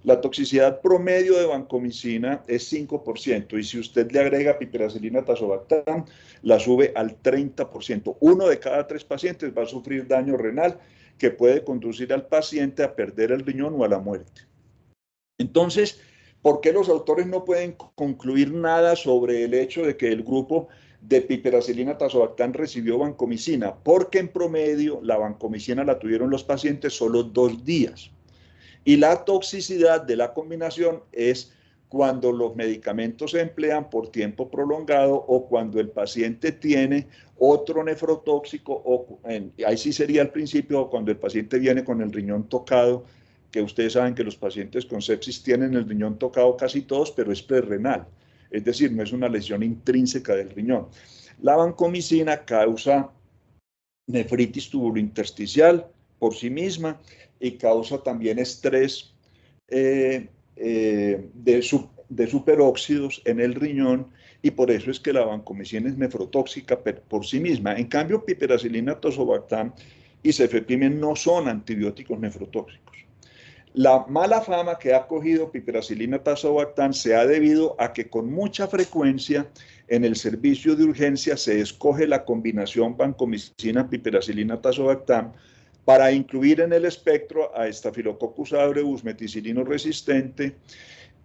Speaker 4: La toxicidad promedio de vancomicina es 5%, y si usted le agrega piperacilina, tazobactam, la sube al 30%. 1 de cada 3 pacientes va a sufrir daño renal que puede conducir al paciente a perder el riñón o a la muerte. Entonces, ¿por qué los autores no pueden concluir nada sobre el hecho de que el grupo de piperacilina, tazobactam recibió vancomicina? Porque en promedio la vancomicina la tuvieron los pacientes solo 2 días. Y la toxicidad de la combinación es cuando los medicamentos se emplean por tiempo prolongado o cuando el paciente tiene otro nefrotóxico, o ahí sí sería al principio, o cuando el paciente viene con el riñón tocado, que ustedes saben que los pacientes con sepsis tienen el riñón tocado casi todos, pero es prerrenal, es decir, no es una lesión intrínseca del riñón. La vancomicina causa nefritis tubulointersticial por sí misma y causa también estrés de superóxidos en el riñón, y por eso es que la vancomicina es nefrotóxica por sí misma. En cambio, piperacilina, tazobactam y cefepime no son antibióticos nefrotóxicos. La mala fama que ha cogido piperacilina, tazobactam se ha debido a que con mucha frecuencia en el servicio de urgencia se escoge la combinación vancomicina, piperacilina, tazobactam para incluir en el espectro a Staphylococcus aureus, meticilino resistente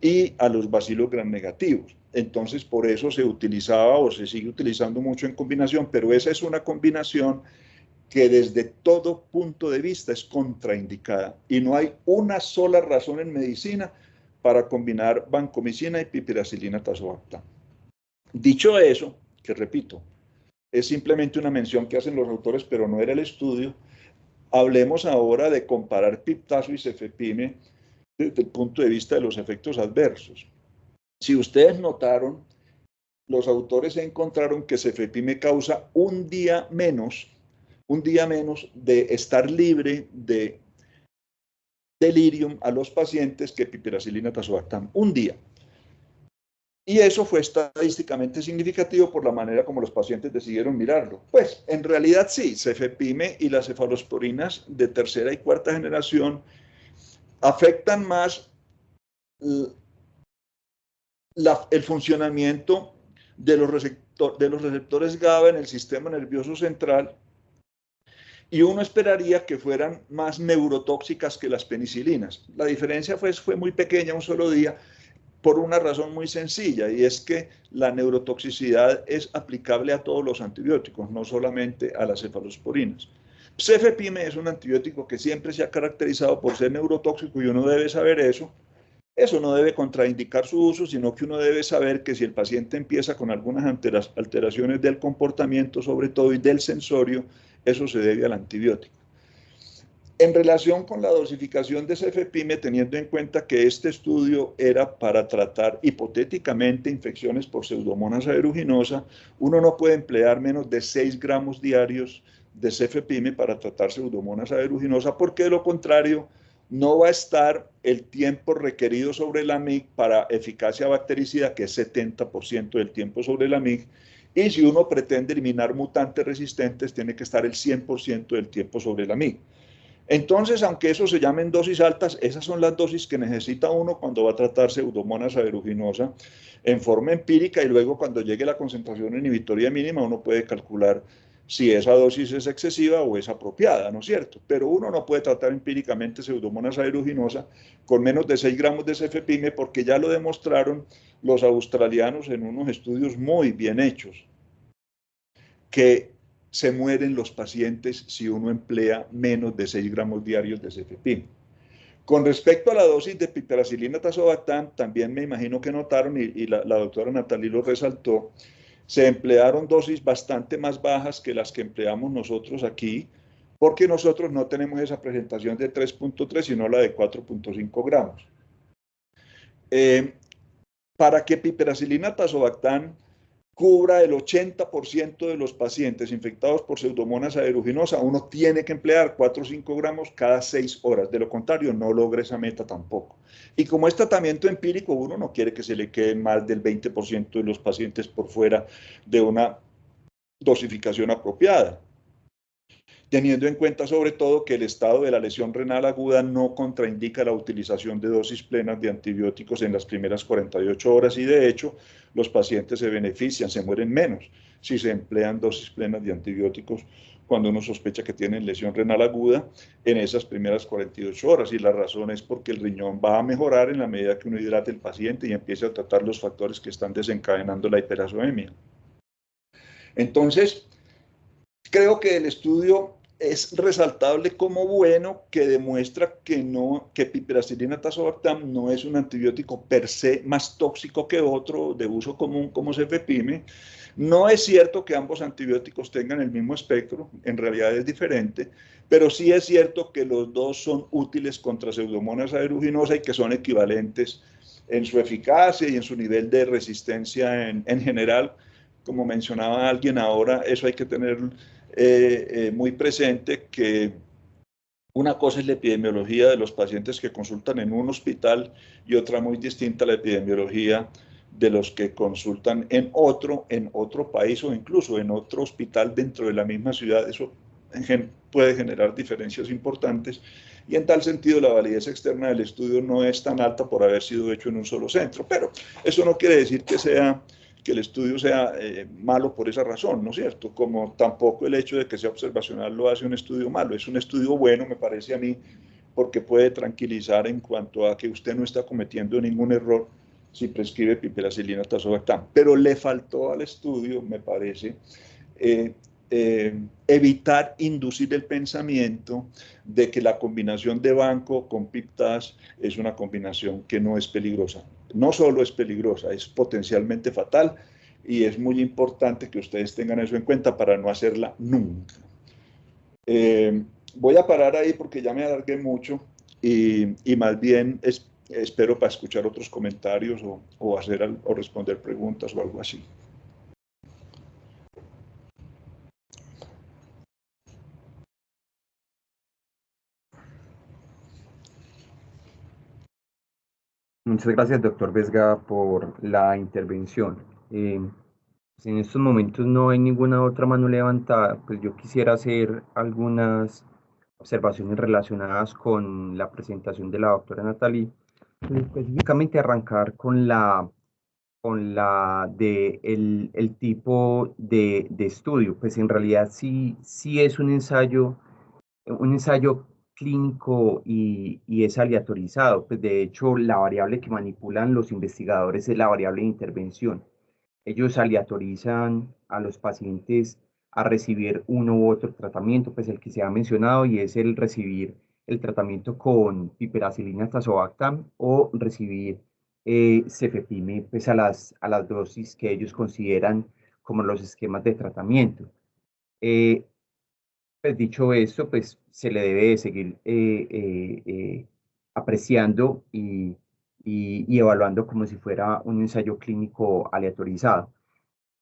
Speaker 4: y a los bacilos gram negativos. Entonces, por eso se utilizaba o se sigue utilizando mucho en combinación, pero esa es una combinación que desde todo punto de vista es contraindicada y no hay una sola razón en medicina para combinar vancomicina y piperacilina, tazobactam. Dicho eso, que repito, es simplemente una mención que hacen los autores, pero no era el estudio. Hablemos ahora de comparar piptazo y cefepime desde el punto de vista de los efectos adversos. Si ustedes notaron, los autores encontraron que cefepime causa un día menos de estar libre de delirium a los pacientes que piperacilina, tazobactam, un día. Y eso fue estadísticamente significativo por la manera como los pacientes decidieron mirarlo. Pues, en realidad sí, cefepime y las cefalosporinas de tercera y cuarta generación afectan más el funcionamiento de los receptores GABA en el sistema nervioso central, y uno esperaría que fueran más neurotóxicas que las penicilinas. La diferencia fue muy pequeña, un solo día, por una razón muy sencilla, y es que la neurotoxicidad es aplicable a todos los antibióticos, no solamente a las cefalosporinas. Cefepime es un antibiótico que siempre se ha caracterizado por ser neurotóxico y uno debe saber eso. Eso no debe contraindicar su uso, sino que uno debe saber que si el paciente empieza con algunas alteraciones del comportamiento, sobre todo, y del sensorio, eso se debe al antibiótico. En relación con la dosificación de cefepime, teniendo en cuenta que este estudio era para tratar hipotéticamente infecciones por Pseudomonas aeruginosa, uno no puede emplear menos de 6 gramos diarios de cefepime para tratar Pseudomonas aeruginosa, porque de lo contrario no va a estar el tiempo requerido sobre la MIG para eficacia bactericida, que es 70% del tiempo sobre la MIG, y si uno pretende eliminar mutantes resistentes, tiene que estar el 100% del tiempo sobre la MIG. Entonces, aunque eso se llamen dosis altas, esas son las dosis que necesita uno cuando va a tratar Pseudomonas aeruginosa en forma empírica, y luego cuando llegue la concentración inhibitoria mínima uno puede calcular si esa dosis es excesiva o es apropiada, ¿no es cierto? Pero uno no puede tratar empíricamente Pseudomonas aeruginosa con menos de 6 gramos de cefepime, porque ya lo demostraron los australianos en unos estudios muy bien hechos, que se mueren los pacientes si uno emplea menos de 6 gramos diarios de cefepime. Con respecto a la dosis de piperacilina, tazobactam, también me imagino que notaron, y la doctora Natalie lo resaltó, se emplearon dosis bastante más bajas que las que empleamos nosotros aquí, porque nosotros no tenemos esa presentación de 3.3, sino la de 4.5 gramos. Para que piperacilina, tazobactam cubra el 80% de los pacientes infectados por Pseudomonas aeruginosa, uno tiene que emplear 4 o 5 gramos cada 6 horas. De lo contrario, no logra esa meta tampoco. Y como es tratamiento empírico, uno no quiere que se le queden más del 20% de los pacientes por fuera de una dosificación apropiada, teniendo en cuenta sobre todo que el estado de la lesión renal aguda no contraindica la utilización de dosis plenas de antibióticos en las primeras 48 horas, y de hecho los pacientes se benefician, se mueren menos si se emplean dosis plenas de antibióticos cuando uno sospecha que tienen lesión renal aguda en esas primeras 48 horas, y la razón es porque el riñón va a mejorar en la medida que uno hidrate al paciente y empiece a tratar los factores que están desencadenando la hiperazoemia. Entonces, creo que el estudio es resaltable como bueno, que demuestra que piperacilina tazobactam no es un antibiótico per se más tóxico que otro de uso común como cefepime. No es cierto que ambos antibióticos tengan el mismo espectro, en realidad es diferente, pero sí es cierto que los dos son útiles contra Pseudomonas aeruginosa y que son equivalentes en su eficacia y en su nivel de resistencia en general. Como mencionaba alguien ahora, eso hay que tener muy presente, que una cosa es la epidemiología de los pacientes que consultan en un hospital y otra muy distinta la epidemiología de los que consultan en otro país o incluso en otro hospital dentro de la misma ciudad. Eso puede generar diferencias importantes y en tal sentido la validez externa del estudio no es tan alta por haber sido hecho en un solo centro, pero eso no quiere decir que el estudio sea malo por esa razón, ¿no es cierto? Como tampoco el hecho de que sea observacional lo hace un estudio malo. Es un estudio bueno, me parece a mí, porque puede tranquilizar en cuanto a que usted no está cometiendo ningún error si prescribe piperacilina tazobactam. Pero le faltó al estudio, me parece, evitar inducir el pensamiento de que la combinación de banco con PIP-TAZ es una combinación que no es peligrosa. No solo es peligrosa, es potencialmente fatal y es muy importante que ustedes tengan eso en cuenta para no hacerla nunca. Voy a parar ahí porque ya me alargué mucho y más bien espero para escuchar otros comentarios o responder preguntas o algo así.
Speaker 2: Muchas gracias, doctor Vesga, por la intervención. Pues en estos momentos no hay ninguna otra mano levantada, pues yo quisiera hacer algunas observaciones relacionadas con la presentación de la doctora Natalie, específicamente arrancar con el tipo de estudio. Pues en realidad sí es un ensayo clínico y es aleatorizado. Pues de hecho, la variable que manipulan los investigadores es la variable de intervención. Ellos aleatorizan a los pacientes a recibir uno u otro tratamiento, pues el que se ha mencionado, y es el recibir el tratamiento con piperacilina tazobactam o recibir cefepime, pues a las dosis que ellos consideran como los esquemas de tratamiento. Pues dicho esto, pues se le debe de seguir apreciando y evaluando como si fuera un ensayo clínico aleatorizado.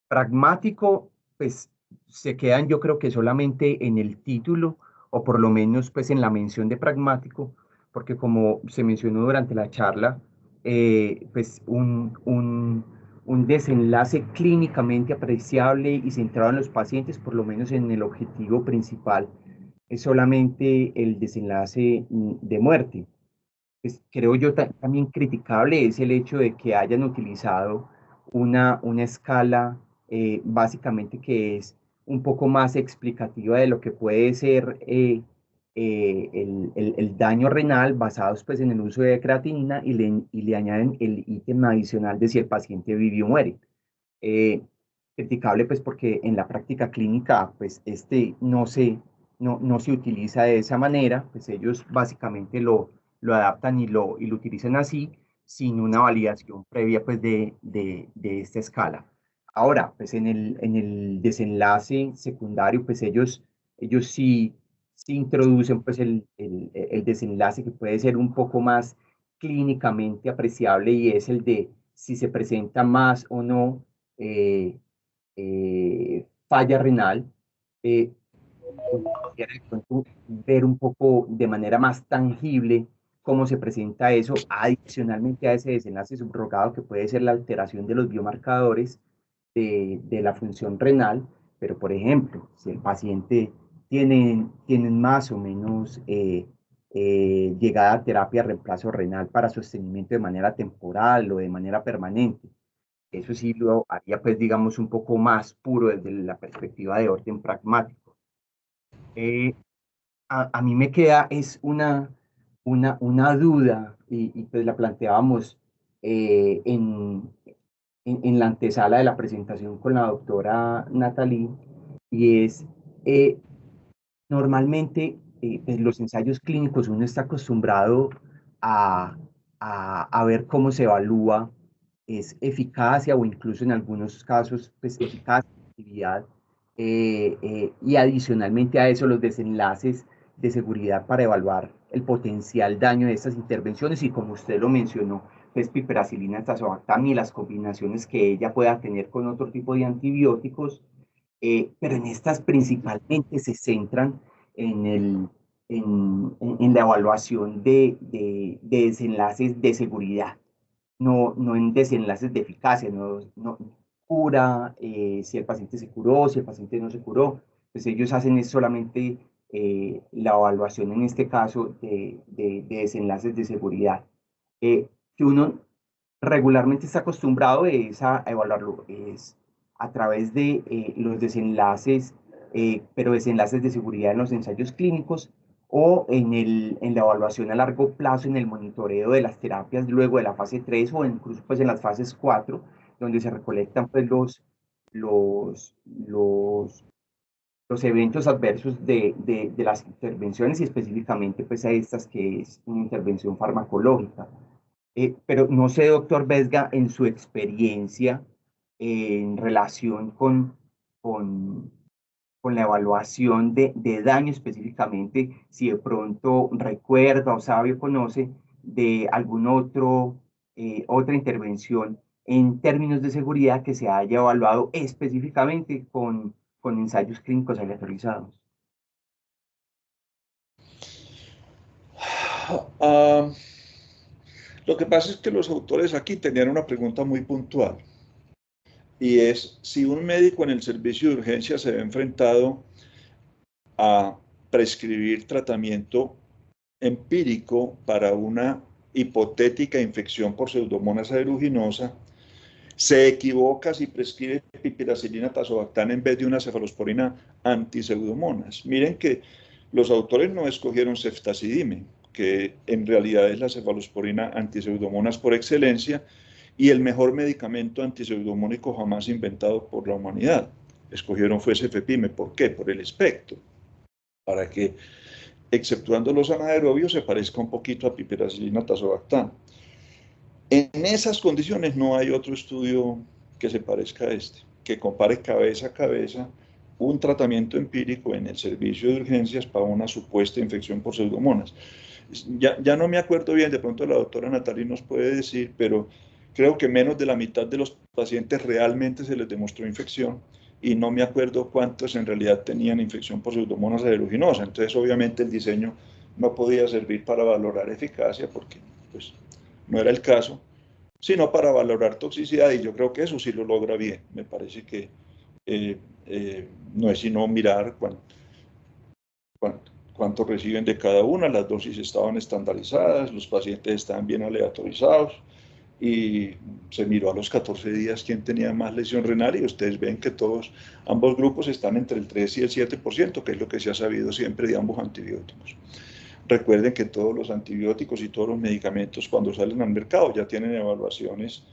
Speaker 2: Pragmático, pues se quedan yo creo que solamente en el título o por lo menos pues en la mención de pragmático, porque como se mencionó durante la charla, pues un desenlace clínicamente apreciable y centrado en los pacientes, por lo menos en el objetivo principal, es solamente el desenlace de muerte. Pues, creo yo también criticable es el hecho de que hayan utilizado una escala básicamente que es un poco más explicativa de lo que puede ser el daño renal basados pues en el uso de creatinina y le añaden el ítem adicional de si el paciente vive o muere. Eh, Criticable pues porque en la práctica clínica pues no se utiliza de esa manera, pues ellos básicamente lo adaptan y lo utilizan así, sin una validación previa pues de esta escala. Ahora, pues en el desenlace secundario, pues ellos sí introducen pues el desenlace que puede ser un poco más clínicamente apreciable y es el de si se presenta más o no falla renal. Eh, Ver un poco de manera más tangible cómo se presenta eso, adicionalmente a ese desenlace subrogado que puede ser la alteración de los biomarcadores de la función renal, pero por ejemplo, si el paciente tienen más o menos llegada a terapia de reemplazo renal para sostenimiento de manera temporal o de manera permanente, eso sí lo haría, pues, digamos, un poco más puro desde la perspectiva de orden pragmático. Eh, a mí me queda es una duda y pues la planteábamos en la antesala de la presentación con la doctora Natalie y es normalmente pues los ensayos clínicos uno está acostumbrado a ver cómo se evalúa es eficacia o incluso en algunos casos pues eficacia, efectividad, y adicionalmente a eso los desenlaces de seguridad para evaluar el potencial daño de estas intervenciones y como usted lo mencionó, pues piperacilina, tazobactam y las combinaciones que ella pueda tener con otro tipo de antibióticos, pero en estas principalmente se centran en, en la evaluación de desenlaces de seguridad, no en desenlaces de eficacia, no cura, si el paciente se curó, si el paciente no se curó, pues ellos hacen es solamente la evaluación en este caso de desenlaces de seguridad. Que uno regularmente está acostumbrado es a evaluarlo es a través de los desenlaces, pero desenlaces de seguridad en los ensayos clínicos o en la evaluación a largo plazo, en el monitoreo de las terapias luego de la fase 3 o incluso pues en las fases 4, donde se recolectan pues los, los, los eventos adversos de las intervenciones y específicamente pues a estas que es una intervención farmacológica. Pero no sé, doctor Vesga, en su experiencia en relación con, con la evaluación de daño específicamente, si de pronto recuerda o sabe o conoce de algún otra intervención en términos de seguridad que se haya evaluado específicamente con ensayos clínicos aleatorizados.
Speaker 4: Lo que pasa es que los autores aquí tenían una pregunta muy puntual, y es si un médico en el servicio de urgencia se ve enfrentado a prescribir tratamiento empírico para una hipotética infección por Pseudomonas aeruginosa, se equivoca si prescribe piperacilina tazobactam en vez de una cefalosporina anti-Pseudomonas. Miren que los autores no escogieron ceftazidime, que en realidad es la cefalosporina anti-Pseudomonas por excelencia y el mejor medicamento antipseudomónico jamás inventado por la humanidad. Escogieron fue cefepime. ¿Por qué? Por el espectro, para que, exceptuando los anaerobios, se parezca un poquito a piperacilina tazobactam. En esas condiciones no hay otro estudio que se parezca a este, que compare cabeza a cabeza un tratamiento empírico en el servicio de urgencias para una supuesta infección por Pseudomonas. Ya no me acuerdo bien, de pronto la doctora Natalie nos puede decir, pero creo que menos de la mitad de los pacientes realmente se les demostró infección y no me acuerdo cuántos en realidad tenían infección por Pseudomonas aeruginosa. Entonces, obviamente, el diseño no podía servir para valorar eficacia porque pues, no era el caso, sino para valorar toxicidad, y yo creo que eso sí lo logra bien. Me parece que no es sino mirar cuánto reciben de cada una, las dosis estaban estandarizadas, los pacientes estaban bien aleatorizados, y se miró a los 14 días quién tenía más lesión renal, y ustedes ven que ambos grupos están entre el 3 y el 7%, que es lo que se ha sabido siempre de ambos antibióticos. Recuerden que todos los antibióticos y todos los medicamentos cuando salen al mercado ya tienen evaluaciones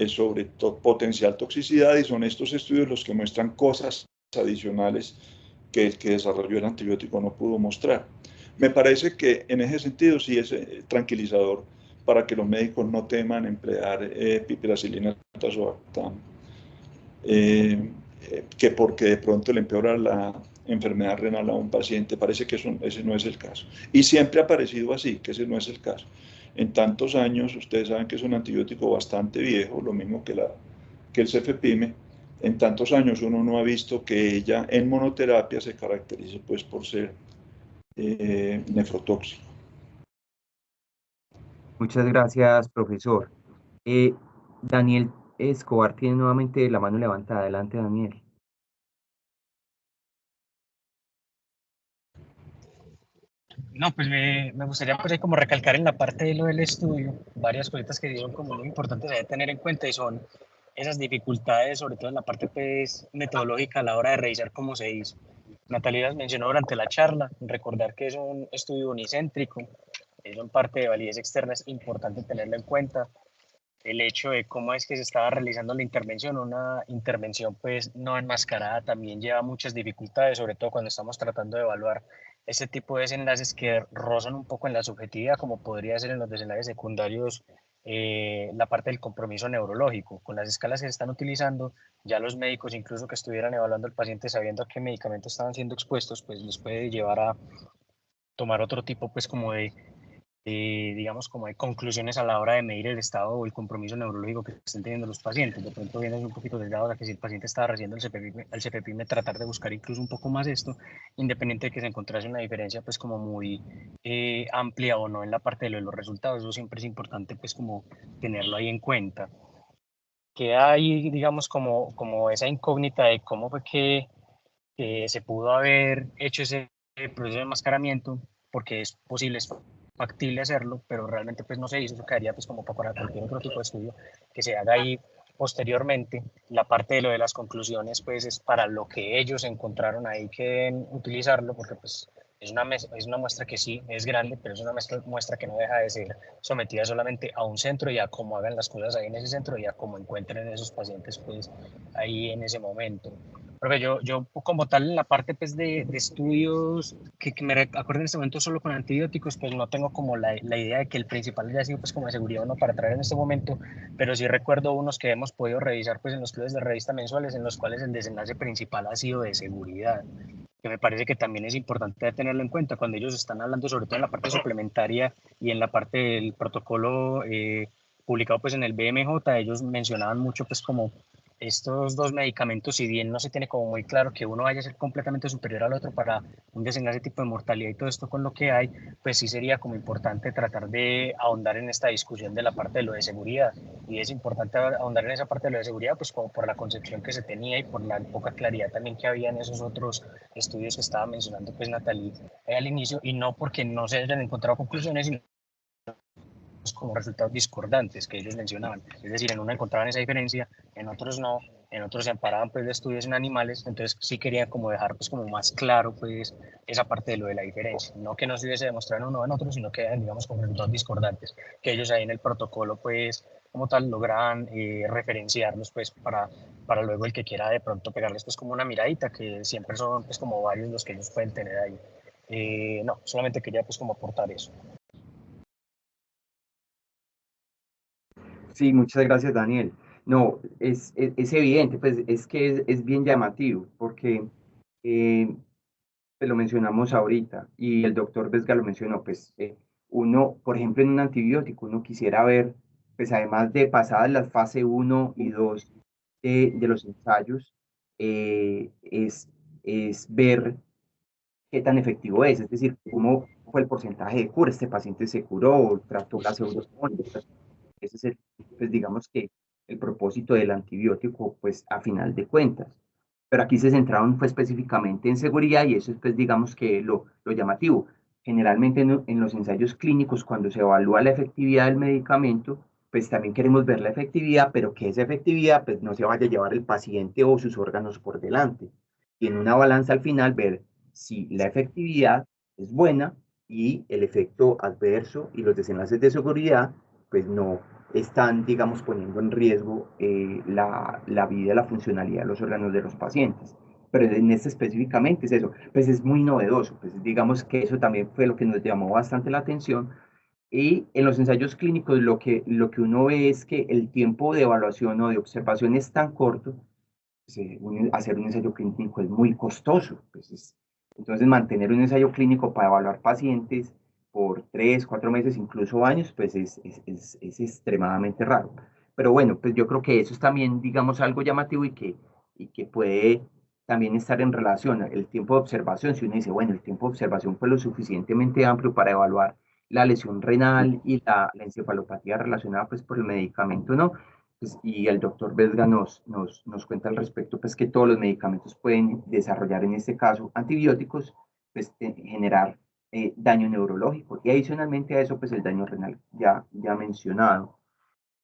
Speaker 4: sobre potencial toxicidad, y son estos estudios los que muestran cosas adicionales que el que desarrolló el antibiótico no pudo mostrar. Me parece que en ese sentido sí es tranquilizador para que los médicos no teman emplear piperacilina tazobactam, que porque de pronto le empeora la enfermedad renal a un paciente. Parece que ese no es el caso. Y siempre ha parecido así, que ese no es el caso. En tantos años, ustedes saben que es un antibiótico bastante viejo, lo mismo que el cefepime. En tantos años uno no ha visto que ella en monoterapia se caracterice pues por ser nefrotóxico.
Speaker 2: Muchas gracias, profesor. Daniel Escobar tiene nuevamente la mano levantada. Adelante, Daniel.
Speaker 3: No, pues me gustaría pues ahí como recalcar en la parte de lo del estudio varias cositas que son como muy importantes de tener en cuenta, y son esas dificultades, sobre todo en la parte pues metodológica a la hora de revisar cómo se hizo. Natalia las mencionó durante la charla, recordar que es un estudio unicéntrico, eso en parte de validez externa es importante tenerlo en cuenta. el hecho de cómo es que se estaba realizando la intervención. Una intervención pues no enmascarada también lleva muchas dificultades, sobre todo cuando estamos tratando de evaluar este tipo de desenlaces que rozan un poco en la subjetividad, como podría ser en los desenlaces secundarios, la parte del compromiso neurológico. Con las escalas que se están utilizando, ya los médicos, incluso que estuvieran evaluando al paciente sabiendo a qué medicamentos estaban siendo expuestos, pues les puede llevar a tomar otro tipo pues como de digamos, como de conclusiones a la hora de medir el estado o el compromiso neurológico que estén teniendo los pacientes. De pronto vienes un poquito desviado a que si el paciente estaba recibiendo el CPPIME, tratar de buscar incluso un poco más esto, independiente de que se encontrase una diferencia pues como muy amplia o no en la parte de los resultados. Eso siempre es importante pues como tenerlo ahí en cuenta. Queda ahí, digamos, como esa incógnita de cómo fue que se pudo haber hecho ese proceso de enmascaramiento, porque es posible, es factible hacerlo, pero realmente pues no se hizo. Eso quedaría pues como para cualquier otro tipo de estudio que se haga ahí posteriormente. La parte de lo de las conclusiones pues es para lo que ellos encontraron ahí que deben utilizarlo, porque pues es una muestra que sí es grande, pero es una muestra que no deja de ser sometida solamente a un centro y a cómo hagan las cosas ahí en ese centro y a cómo encuentren esos pacientes pues ahí en ese momento. Porque yo como tal en la parte pues de estudios que me acuerdo en este momento solo con antibióticos, pues no tengo como la idea de que el principal haya sido pues como de seguridad o no para traer en este momento, pero sí recuerdo unos que hemos podido revisar pues en los clubes de revista mensuales en los cuales el desenlace principal ha sido de seguridad, que me parece que también es importante tenerlo en cuenta cuando ellos están hablando sobre todo en la parte suplementaria y en la parte del protocolo publicado pues en el BMJ. Ellos mencionaban mucho pues como estos dos medicamentos, si bien no se tiene como muy claro que uno vaya a ser completamente superior al otro para un desenlace tipo de mortalidad y todo esto con lo que hay, pues sí sería como importante tratar de ahondar en esta discusión de la parte de lo de seguridad. Y es importante ahondar en esa parte de lo de seguridad, pues como por la concepción que se tenía y por la poca claridad también que había en esos otros estudios que estaba mencionando pues Natalie al inicio, y no porque no se hayan encontrado conclusiones, sino como resultados discordantes que ellos mencionaban. Es decir, en uno encontraban esa diferencia, en otros no, en otros se amparaban pues de estudios en animales, entonces sí quería como dejar pues como más claro pues esa parte de lo de la diferencia, no que no se hubiese demostrado en uno o en otro, sino que digamos como resultados discordantes, que ellos ahí en el protocolo pues como tal logran referenciarlos pues para luego el que quiera de pronto pegarles pues como una miradita, que siempre son pues como varios los que ellos pueden tener ahí. No, solamente quería pues como aportar eso.
Speaker 2: Sí, muchas gracias, Daniel. No, es evidente, pues es que es bien llamativo, porque pues lo mencionamos ahorita y el doctor Vesga lo mencionó, pues uno, por ejemplo, en un antibiótico, uno quisiera ver, pues además de pasadas las fase 1 y 2 de los ensayos, es ver qué tan efectivo es decir, cómo fue el porcentaje de cura, este paciente se curó, trató la pseudomonas. Ese es el, pues digamos que el propósito del antibiótico, pues a final de cuentas. Pero aquí se centraron fue específicamente en seguridad y eso es pues digamos que lo llamativo. Generalmente en los ensayos clínicos, cuando se evalúa la efectividad del medicamento, pues también queremos ver la efectividad, pero que esa efectividad pues no se vaya a llevar el paciente o sus órganos por delante. Y en una balanza al final ver si la efectividad es buena y el efecto adverso y los desenlaces de seguridad pues no están, digamos, poniendo en riesgo la vida, la funcionalidad de los órganos de los pacientes. Pero en este específicamente es eso, pues es muy novedoso, pues digamos que eso también fue lo que nos llamó bastante la atención. Y en los ensayos clínicos lo que uno ve es que el tiempo de evaluación o de observación es tan corto, pues, hacer un ensayo clínico es muy costoso. Pues entonces, mantener un ensayo clínico para evaluar pacientes por 3, 4 meses, incluso años, pues es extremadamente raro. Pero bueno, pues yo creo que eso es también, digamos, algo llamativo y que puede también estar en relación el tiempo de observación. Si uno dice, bueno, el tiempo de observación fue lo suficientemente amplio para evaluar la lesión renal y la encefalopatía relacionada pues por el medicamento, ¿no? Pues, y el doctor Vesga nos cuenta al respecto, pues que todos los medicamentos pueden desarrollar, en este caso, antibióticos, pues generar daño neurológico y adicionalmente a eso, pues el daño renal ya mencionado.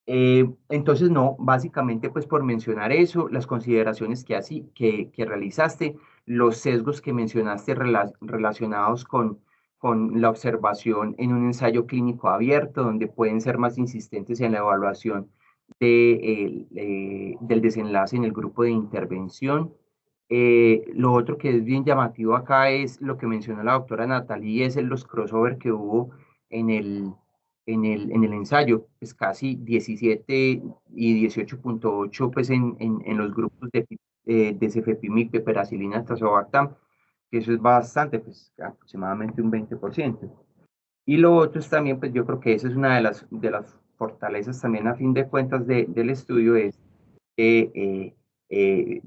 Speaker 2: Entonces, no, básicamente, pues por mencionar eso, las consideraciones que realizaste, los sesgos que mencionaste relacionados con la observación en un ensayo clínico abierto, donde pueden ser más insistentes en la evaluación del desenlace en el grupo de intervención. Lo otro que es bien llamativo acá es lo que mencionó la doctora Natalie, es los crossover que hubo en el ensayo, pues casi 17 y 18.8 pues en los grupos de cefepime, piperacilina, tazobactam, que eso es bastante, pues aproximadamente un 20%. Y lo otro es también, pues yo creo que esa es una de las fortalezas también a fin de cuentas del estudio, es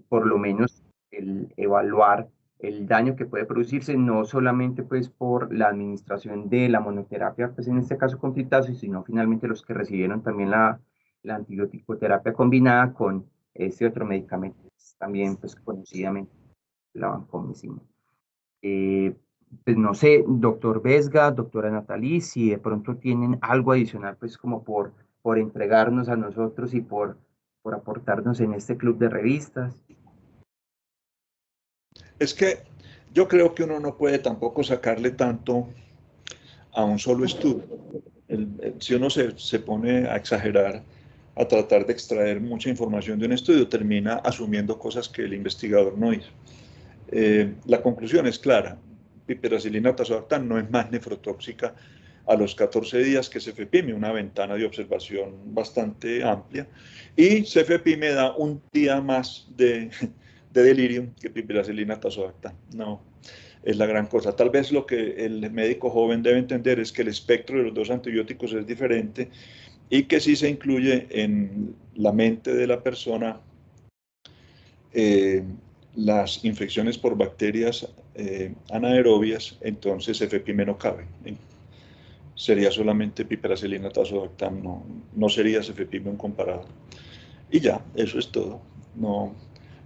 Speaker 2: por lo menos el evaluar el daño que puede producirse no solamente pues por la administración de la monoterapia, pues en este caso con fitazo, sino finalmente los que recibieron también la antibiótico-terapia combinada con este otro medicamento, también pues conocidamente la vancomicina. Pues no sé, doctor Vesga, doctora Natalie, si de pronto tienen algo adicional, pues como por entregarnos a nosotros y por aportarnos en este club de revistas.
Speaker 4: Es que yo creo que uno no puede tampoco sacarle tanto a un solo estudio. Si uno se pone a exagerar, a tratar de extraer mucha información de un estudio, termina asumiendo cosas que el investigador no hizo. La conclusión es clara: piperacilina tazobactam no es más nefrotóxica a los 14 días que cefepime, una ventana de observación bastante amplia, y cefepime da un día más de delirium que piperacilina tazobactam. No es la gran cosa. Tal vez lo que el médico joven debe entender es que el espectro de los dos antibióticos es diferente y que si se incluye en la mente de la persona las infecciones por bacterias anaerobias, entonces cefepime no cabe. Sería solamente piperacilina tazobactam, no sería cefepime un comparado. Y ya, eso es todo.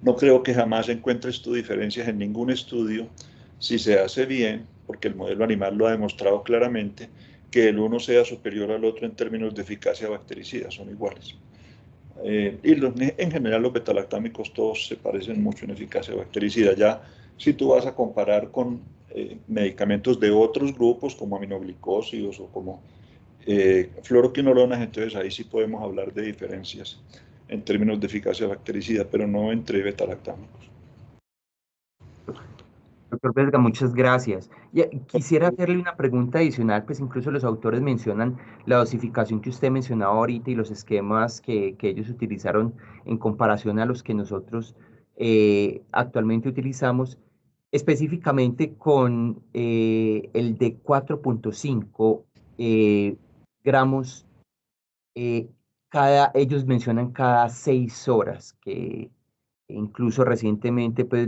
Speaker 4: No creo que jamás encuentres tú diferencias en ningún estudio si se hace bien, porque el modelo animal lo ha demostrado claramente, que el uno sea superior al otro en términos de eficacia bactericida, son iguales. En general los betalactámicos todos se parecen mucho en eficacia bactericida. Ya si tú vas a comparar con medicamentos de otros grupos como aminoglicósidos o como fluoroquinolonas, entonces ahí sí podemos hablar de diferencias en términos de eficacia bactericida, pero no entre betalactámicos.
Speaker 2: Doctor Vesga, muchas gracias. Quisiera hacerle una pregunta adicional, pues incluso los autores mencionan la dosificación que usted mencionaba ahorita y los esquemas que ellos utilizaron en comparación a los que nosotros actualmente utilizamos, específicamente con el de 4.5 gramos, ellos mencionan cada 6 horas, que incluso recientemente pues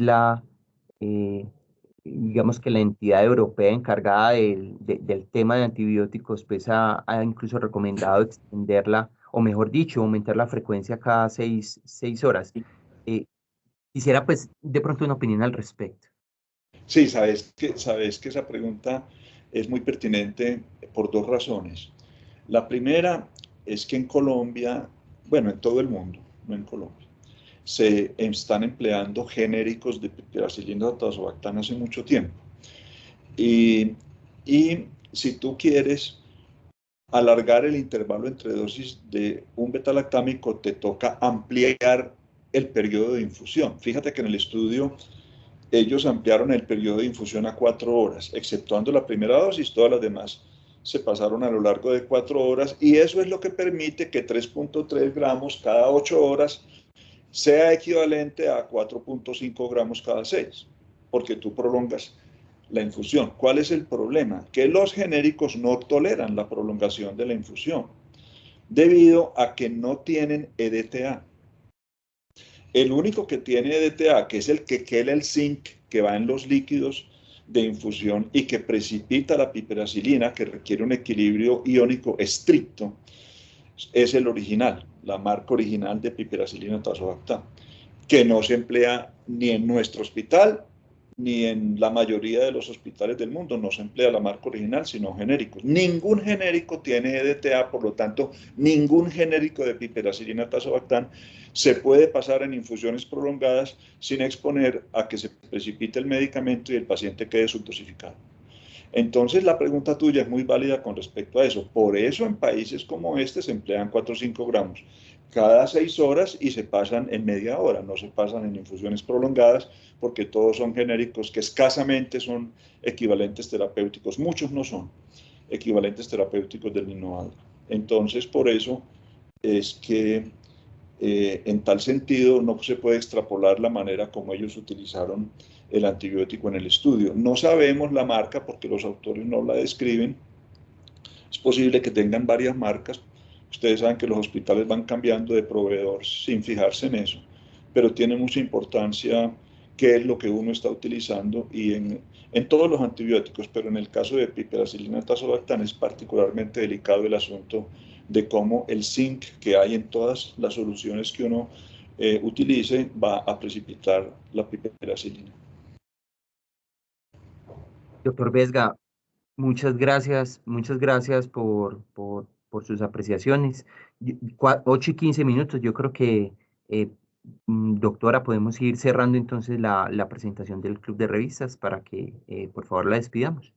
Speaker 2: digamos que la entidad europea encargada del tema de antibióticos pues ha incluso recomendado extenderla, o mejor dicho, aumentar la frecuencia cada 6 horas. Quisiera pues de pronto una opinión al respecto.
Speaker 4: Sí, sabes que esa pregunta es muy pertinente por dos razones. La primera es que en Colombia, bueno, en todo el mundo, no en Colombia, se están empleando genéricos de piperacilina tazobactam hace mucho tiempo. Y si tú quieres alargar el intervalo entre dosis de un betalactámico, te toca ampliar el periodo de infusión. Fíjate que en el estudio ellos ampliaron el periodo de infusión a 4 horas, exceptuando la primera dosis, todas las demás se pasaron a lo largo de 4 horas, y eso es lo que permite que 3.3 gramos cada 8 horas sea equivalente a 4.5 gramos cada 6, porque tú prolongas la infusión. ¿Cuál es el problema? Que los genéricos no toleran la prolongación de la infusión, debido a que no tienen EDTA. El único que tiene EDTA, que es el que quela el zinc que va en los líquidos de infusión y que precipita la piperacilina, que requiere un equilibrio iónico estricto, es el original, la marca original de piperacilina tazobactam, que no se emplea ni en nuestro hospital ni en la mayoría de los hospitales del mundo. No se emplea la marca original, sino genéricos. Ningún genérico tiene EDTA, por lo tanto, ningún genérico de piperacilina tazobactam se puede pasar en infusiones prolongadas sin exponer a que se precipite el medicamento y el paciente quede subdosificado. Entonces la pregunta tuya es muy válida con respecto a eso. Por eso en países como este se emplean 4 o 5 gramos cada 6 horas y se pasan en media hora, no se pasan en infusiones prolongadas porque todos son genéricos que escasamente son equivalentes terapéuticos, muchos no son equivalentes terapéuticos del Ninoadra. Entonces por eso es que en tal sentido no se puede extrapolar la manera como ellos utilizaron el antibiótico en el estudio. No sabemos la marca porque los autores no la describen. Es posible que tengan varias marcas. Ustedes saben que los hospitales van cambiando de proveedor sin fijarse en eso, pero tiene mucha importancia qué es lo que uno está utilizando y en todos los antibióticos, pero en el caso de piperacilina tazobactam es particularmente delicado el asunto de cómo el zinc que hay en todas las soluciones que uno utilice va a precipitar la piperacilina.
Speaker 2: Doctor Vesga, muchas gracias por sus apreciaciones. 8 y 15 minutos, yo creo que, doctora, podemos ir cerrando entonces la presentación del Club de Revistas para que, por favor, la despidamos.